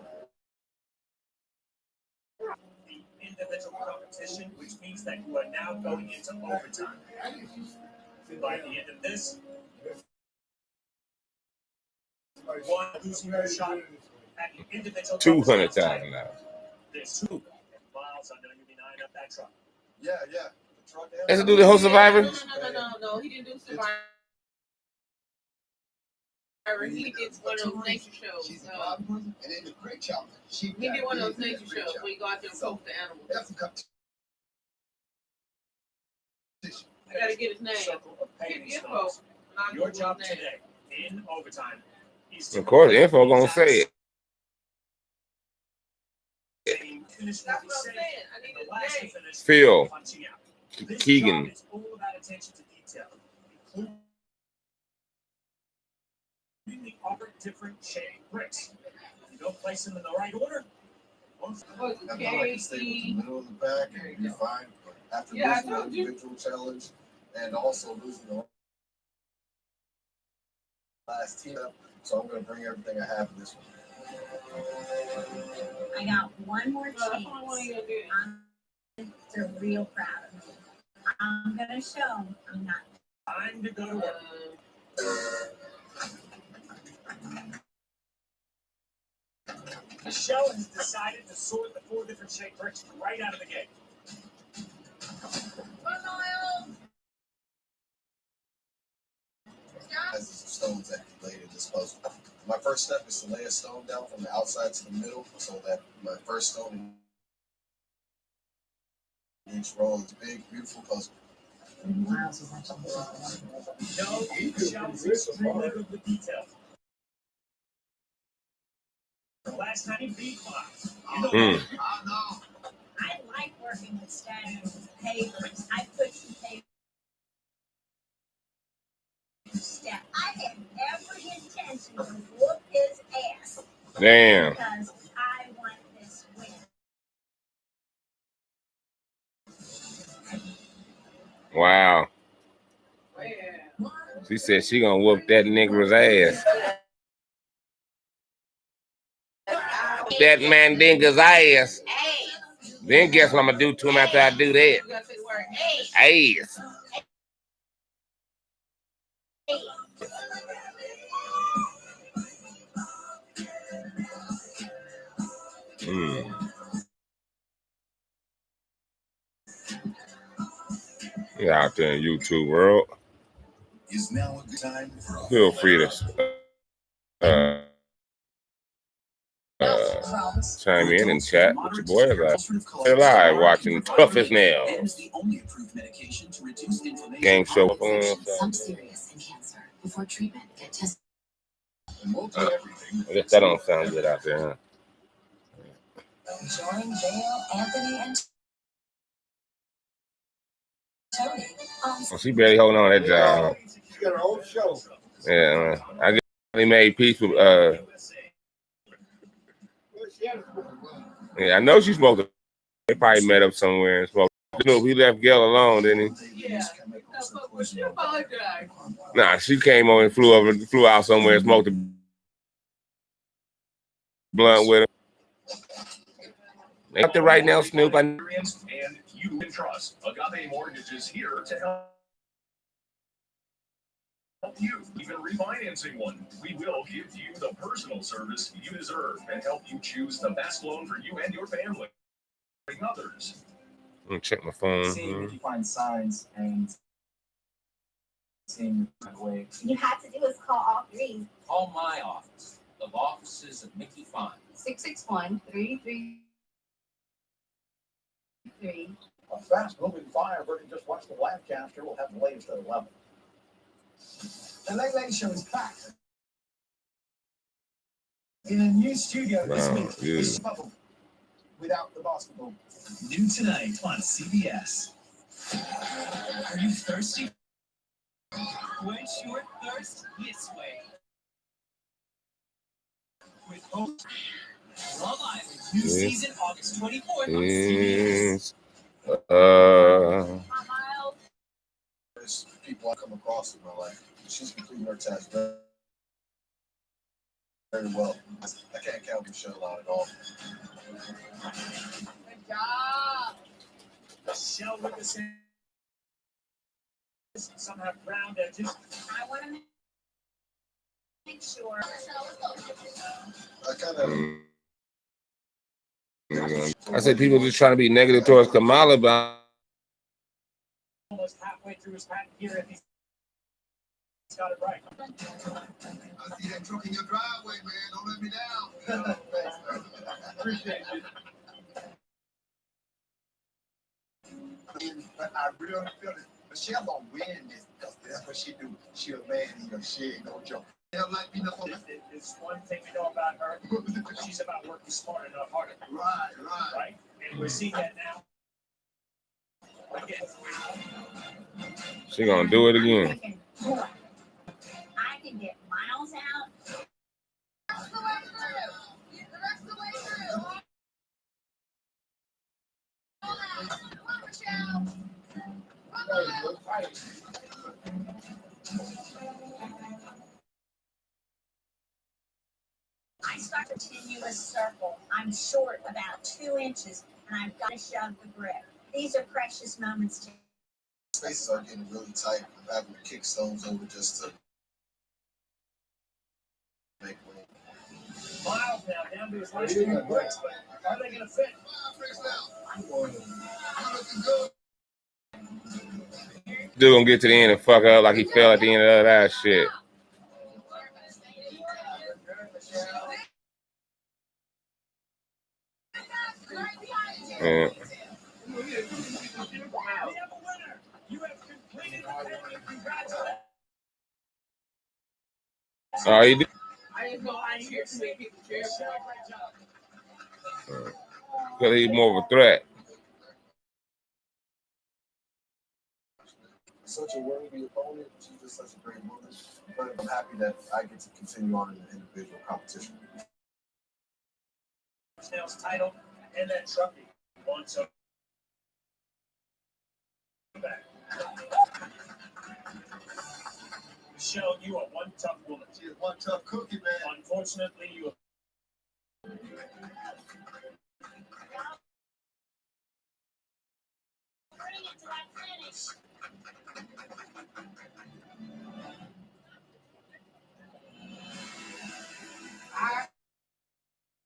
The individual competition, which means that you are now going into overtime. By the end of this, one losing your shot at the individual. $200,000. There's 2. Miles, I know you'll be eyeing up that truck. Yeah. The truck. Let's do the whole Survivor. No. He didn't do Survivor. He did one of those nature shows. She's a wild person and did a great job. He did one of those nature shows where you go out there and poke the animals. That's a competition. I gotta get his name. Circle of Get payment the info. stubs. and I'll Your give job his name. today in overtime is to Of course, the info gonna say it. finish That's what what I'm you saying. say, I need and the last to his name. finish Phil. punching out. This Keegan. job is all about attention to detail, including the different shaped bricks. If you don't place them in the right order, one Oh, I feel like you stay with the middle of the pack and you're fine. But after Yeah, I losing the told you. individual challenge and also losing the last team up, so I'm gonna bring everything I have in this one. I got one more Well, that's chance. what I want you to do. They're real proud of me. I'm gonna show them I'm not. time to go to work. Michelle has decided to sort the 4 different shaped bricks right out of the gate. Some stones that you laid in disposal. My first step is to lay a stone down from the outside to the middle so that my first stone in each roll is a big, beautiful puzzle. No, Michelle is extremely good with detail. The last time he beat Fox. I like working with statues and papers. I put some paper. Step. I had every intention to whoop his ass. Damn. Because I want this win. Wow. She said she gonna whoop that nigger's ass. That Mandinga's ass. Then guess what I'm gonna do to him after I do that? Ass. Yeah, out there in YouTube world. Is now a good time for Feel free to chime in and chat with your boy. They're live watching Tough as Nails. Game show. Some serious in cancer. Before treatment, get tested. I guess that don't sound good out there, huh? Join Dale, Anthony, and Tony. Well, she barely holding on to that job. She got her own show. Yeah, I guess they made peace with yeah, I know she smoked. They probably met up somewhere and smoked. You know, he left Gail alone, didn't he? Yeah. Well, she apologized. Nah, she came over and flew out somewhere and smoked a blunt with him. They out there right now, Snoop. And you can trust. Agave Mortgage is here to help you. Even refinancing one. We will give you the personal service you deserve and help you choose the best loan for you and your family. Like others. I'm gonna check my phone. Seeing if you find signs and seeing the way. You have to do is call all 3. Call my office, the offices of Mickey Fine. 661-3333. A fast-moving fire burning just west of Lancaster will have the latest at 11. The Late Late Show is back in a new studio this week. This bubble without the basketball. New tonight on CBS. Are you thirsty? Quench your thirst this way. With Hope. Love Island, new season August 24th on CBS. There's people I come across in my life. She's completing her task very, very well. I can't count Michelle out at all. Good job. Michelle with the same. Somehow round edges. I want to make sure. I kind of. I said people just trying to be negative towards Kamala, but Almost halfway through his patent here, and he's got it right. I see that truck in your driveway, man. Don't let me down. Appreciate you. But I really feel it. Michelle gonna win this because that's what she do. She a man, she ain't no joke. It's one thing we know about her. She's about working smart and not hard. Right. And we're seeing that now. Again. she gonna do it again. I can get miles out. That's the way through. That's the way through. I start a continuous circle. I'm short about 2 inches, and I've got to shove the grip. These are precious moments to Spaces are getting really tight. I'm having to kick stones over just to make way. Miles now. Down to his last few bricks, but are they going to fit? Dude gonna get to the end and fuck up like he fell at the end of that shit. Yeah. Oh, he did. I didn't know I hear too many people cheer for Because he's more of a threat. Such a worthy opponent. She's just such a great woman. But I'm happy that I get to continue on in the individual competition. Snails title and that trucking on so back. Michelle, you are one tough woman. She is one tough cookie, man. Unfortunately, you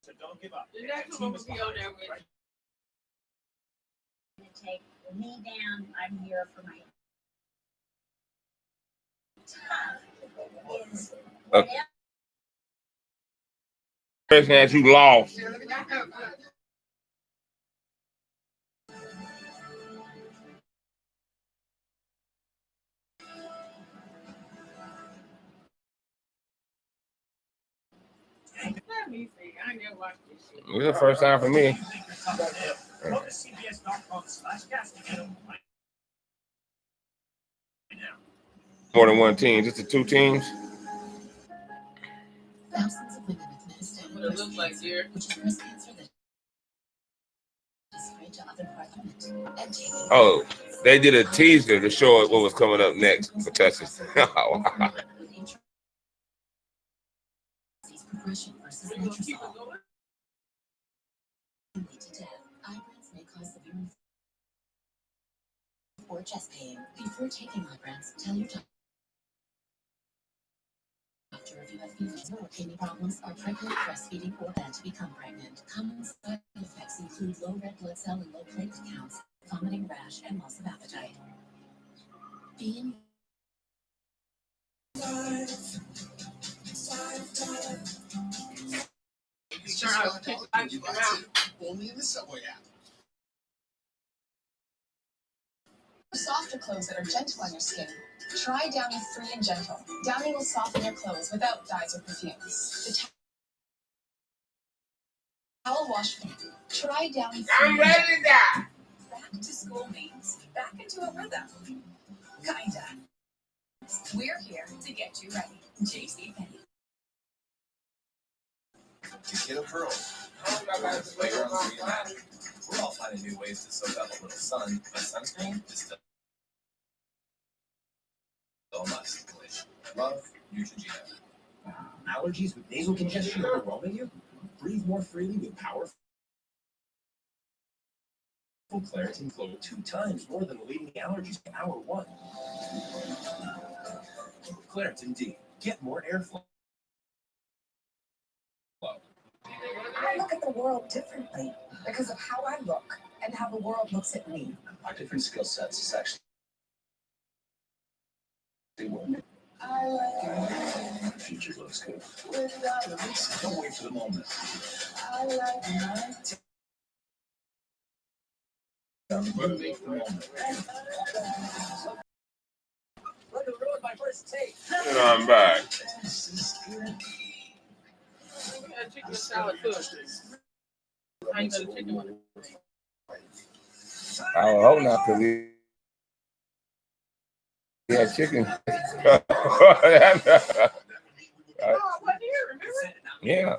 so don't give up. The next one will be on there with Take me down. I'm here for my tough is Person that you lost. Let me see. I never watched this shit. It was the first time for me. Go to CBS.com/casting. More than one team, just the two teams. Thousands of women with metastatic What it looks like here. which is breast cancer that is spread to other parts of it. And taking Oh, they did a teaser to show us what was coming up next for Texas. Oh, wow. disease progression versus We're gonna keep it letrozole going. can lead to death. Eye brands may cause severe or chest pain. Before taking eye brands, tell your doctor if you have fevers or kidney problems, are pregnant, breastfeeding, or plan to become pregnant. Common side effects include low red blood cell and low platelet counts, vomiting, rash, and loss of appetite. Being Turn out to take the ice around. Only in the Subway app. Softer clothes that are gentle on your skin. Try Downy Free and Gentle. Downy will soften your clothes without dyes or perfumes. The towel wash. Try Downy Free. I'm ready to die. Back to school means back into a rhythm. Kinda. We're here to get you ready. JCPenney. You get up early. We're all finding new ways to soak up a little sun, but sunscreen is still a must. Love Neutrogena. Allergies with nasal congestion overwhelming you? Breathe more freely with powerful Claritin Flow 2 times more than the leading allergies to Hour 1. Claritin D. Get more airflow. I look at the world differently because of how I look and how the world looks at me. Our different skill sets is actually work. The future looks good. Don't wait for the moment. Make the moment. And I'm back. Chicken salad too. How you gonna chicken one? I would hope not, because he had chicken. Oh, what here? Remember? Yeah.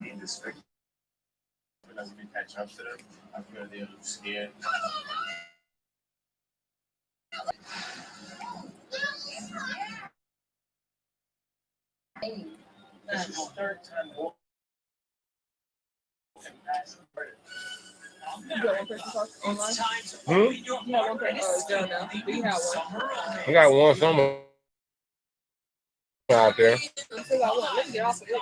In this fiction, as we catch up to them, I'm gonna be a little scared. This is the third time walking past the credit. You got one person talk online? Hmm? You have one person. Oh, Joe now. Do you have one? I got one somewhere. Out there. Until I want. Let me get off of it.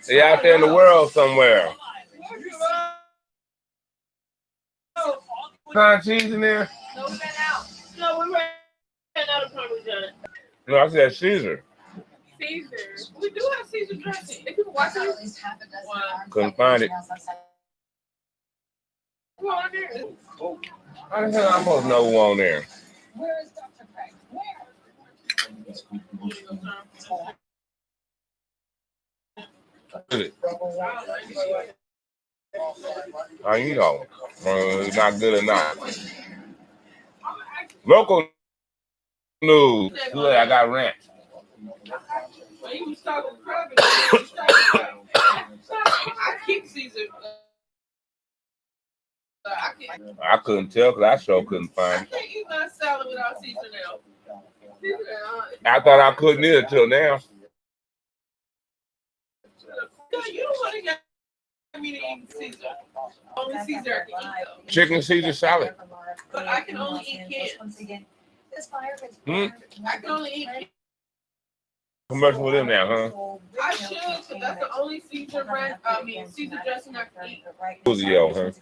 They out there in the world somewhere. Find cheese in there? No, we ran out. No, we ran out of Parmesan. No, I said Caesar. Caesar. We do have Caesar dressing. If people watch it, Couldn't find it. who on there? How the hell I supposed to know who on there? Where is Dr. Craig? Where? Is it? I you know, not good or not. Local news. Good, I got rent. He was talking crap. I keep Caesar. I couldn't tell because I sure couldn't I find it. can't eat my salad without Caesar now. I thought I couldn't either till now. You don't want to get me to eat Caesar. Only Caesar I can eat though. Chicken Caesar salad. But I can only eat cans. Hmm? I can only eat cans. Commercial with them now, huh? I should, because that's the only Caesar brand. Caesar dressing I can eat. Fuzio, huh?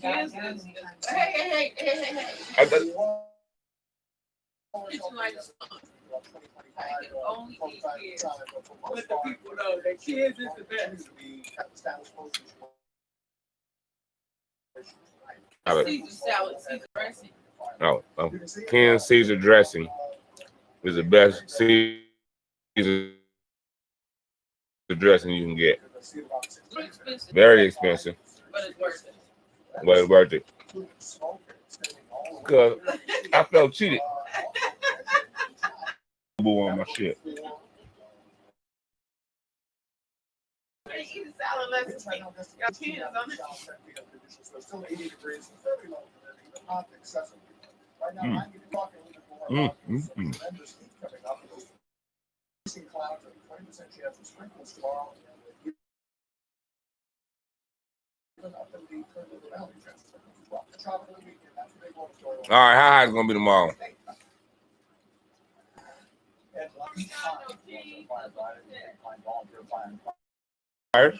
Cans is- Hey. I thought, It's like I can only eat cans. Let the people know that kids is the best. Caesar salad, Caesar dressing. canned Caesar dressing is the best Caesar dressing you can get. Very expensive, But it's worth it. but it's worth it. Because I felt cheated. On my shit. They eat a salad less than got cans on it. Still 80 degrees, very low, not excessive. Right now, Mm. I can be talking a little bit more about this tremendous heat coming up. Those freezing clouds and 20% chance of sprinkles tomorrow. Even up in the Turtle Valley chance of sprinkles as well. The tropical weekend, that's a big one story. All right, how high is it gonna be tomorrow? And lucky time, firefighters and volunteer Fires?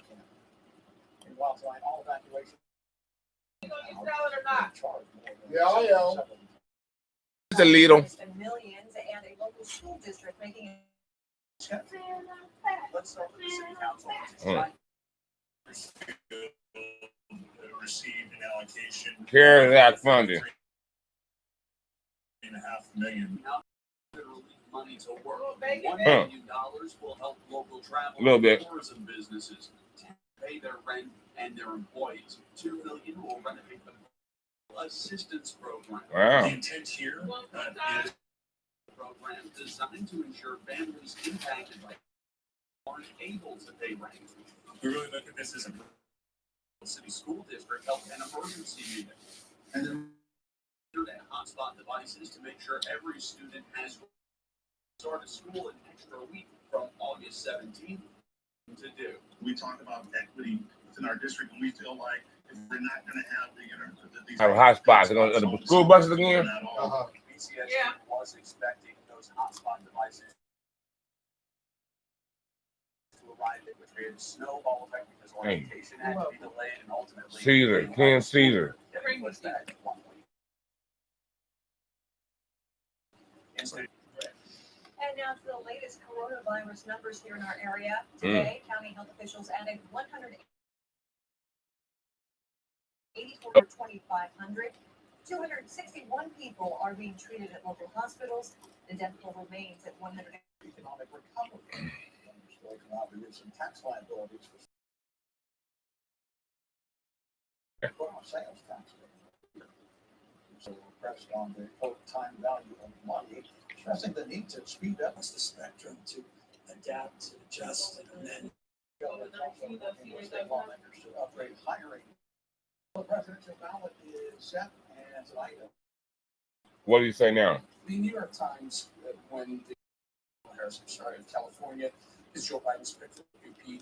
and wildfire, all evacuation. You gonna eat salad or not? Yeah, I am. It's a little. Millions and a local school district making it. Let's start with the city council. Received an allocation. CARES Act funding. $3.5 million. Money to work. $1 $1 million will help local travel A little bit. and tourism businesses pay their rent and their employees. $2 million will renovate the assistance program. Wow. The intent here is Program designed to ensure families impacted by aren't able to pay rent. we really look at this as a City School District held an emergency meeting and then internet hotspot devices to make sure every student has started school an extra week from August 17th to do. We talk about equity within our district, and we feel like if we're not going to have these Have a hot spot. They're gonna the school buses again. BCSD was expecting those hotspot devices to arrive, which created a snowball effect because orientation had to be delayed and ultimately Caesar, canned Caesar. was that 1 week. And now to the latest coronavirus numbers here in our area. Today, county health officials added 2,500. 261 people are being treated at local hospitals. The death toll remains at 100. Economic recovery. Still come out, there is some tax liabilities for sales tax. So we're pressed on the total time value of money, stressing the need to speed up the spectrum to adapt, to adjust, and then go with state lawmakers to upgrade hiring. The presidential ballot is set and tonight. What do you say now? The New York Times, when the Harrison started, California is Joe Biden's pick for VP.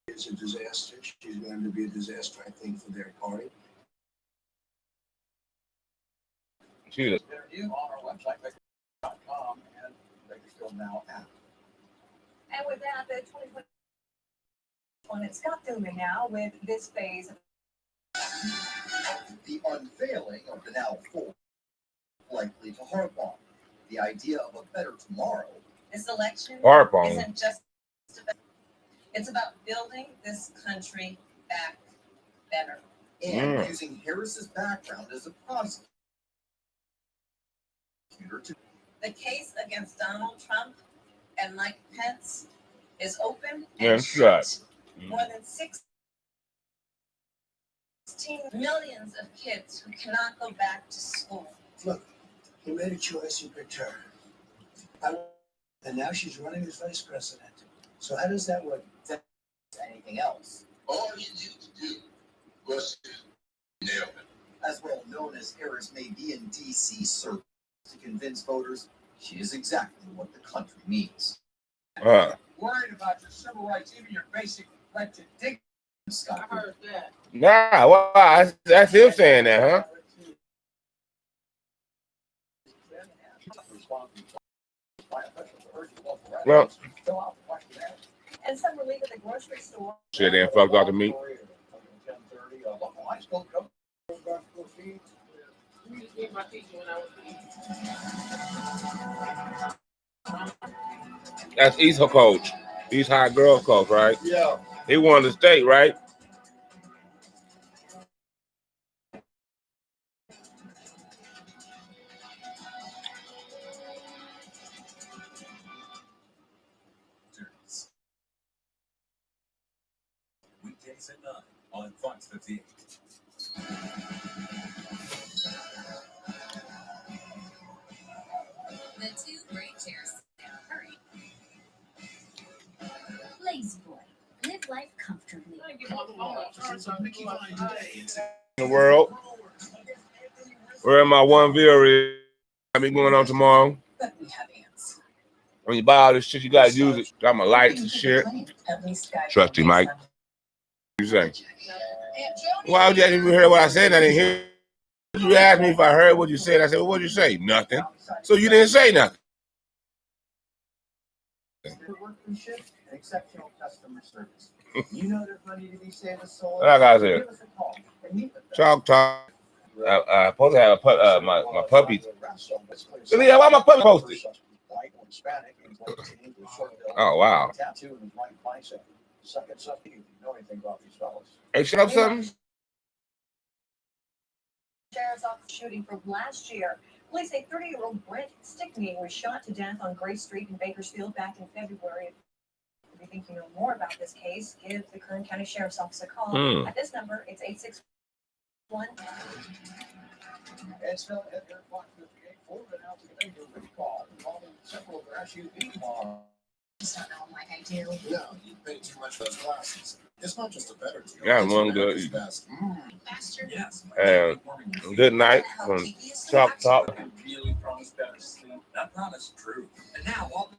It's a disaster. She's going to be a disaster, I think, for their party. Cheetah. Interview on our website, and Federal Now app. And with that, the 2021 it's Scott Thuman now with this phase. The unveiling of the Now 4 likely to harp on the idea of a better tomorrow. This election Harp on. isn't just about, it's about building this country back better. And using Harris's background as a prosecutor to the case against Donald Trump and Mike Pence is open Yeah, and shut. More than 16 millions of kids who cannot go back to school. Look, he made a choice, he picked her. And now she's running as vice president. So how does that work? Anything else? All you need to do was nail it. As well known as Harris may be in D.C. service to convince voters she is exactly what the country needs. Worried about your civil rights, even your basic right to dignity. I heard that. Nah, well, that's him saying that, huh? Well, And some relief at the grocery store. shit, then fucked out the meat. You just gave my teacher when I was That's East coach. East High girls coach, right? Yeah. He won the state, right? Weekdays at 9 on Fox 58. The two great chairs. Hurry. Lazy boy. Live life comfortably. In the world. Where my one viewer is. Got me going on tomorrow. But we have ants. When you buy all this shit, you gotta use it. Got my lights and shit. At least guys. Trusty Mike. What you say? Why would you even hear what I said? I didn't hear. You asked me if I heard what you said. I said, well, what'd you say? Nothing. So you didn't say nothing. Workmanship and exceptional customer service. You know there's money to be saved with solar. Like I said, Give us a call and meet with us. talk. I'm supposed to have my puppies. Yeah, why my puppy posted? Oh, wow. Hey, shut up something. Sheriff's office shooting from last year. Police say 30-year-old Brent Stickney was shot to death on Gray Street in Bakersfield back in February. If you think you know more about this case, give the Kern County Sheriff's Office a call. At this number, it's 861. It's not at their Fox 58. Ford announced today a recall involving several of their SUV models. Just don't know like I do. No, you pay too much for those glasses. It's not just a better deal. Yeah, it's one America's good. best. Yes. And good night from Chop Talk. Really promise better sleep. That promise is true. And now all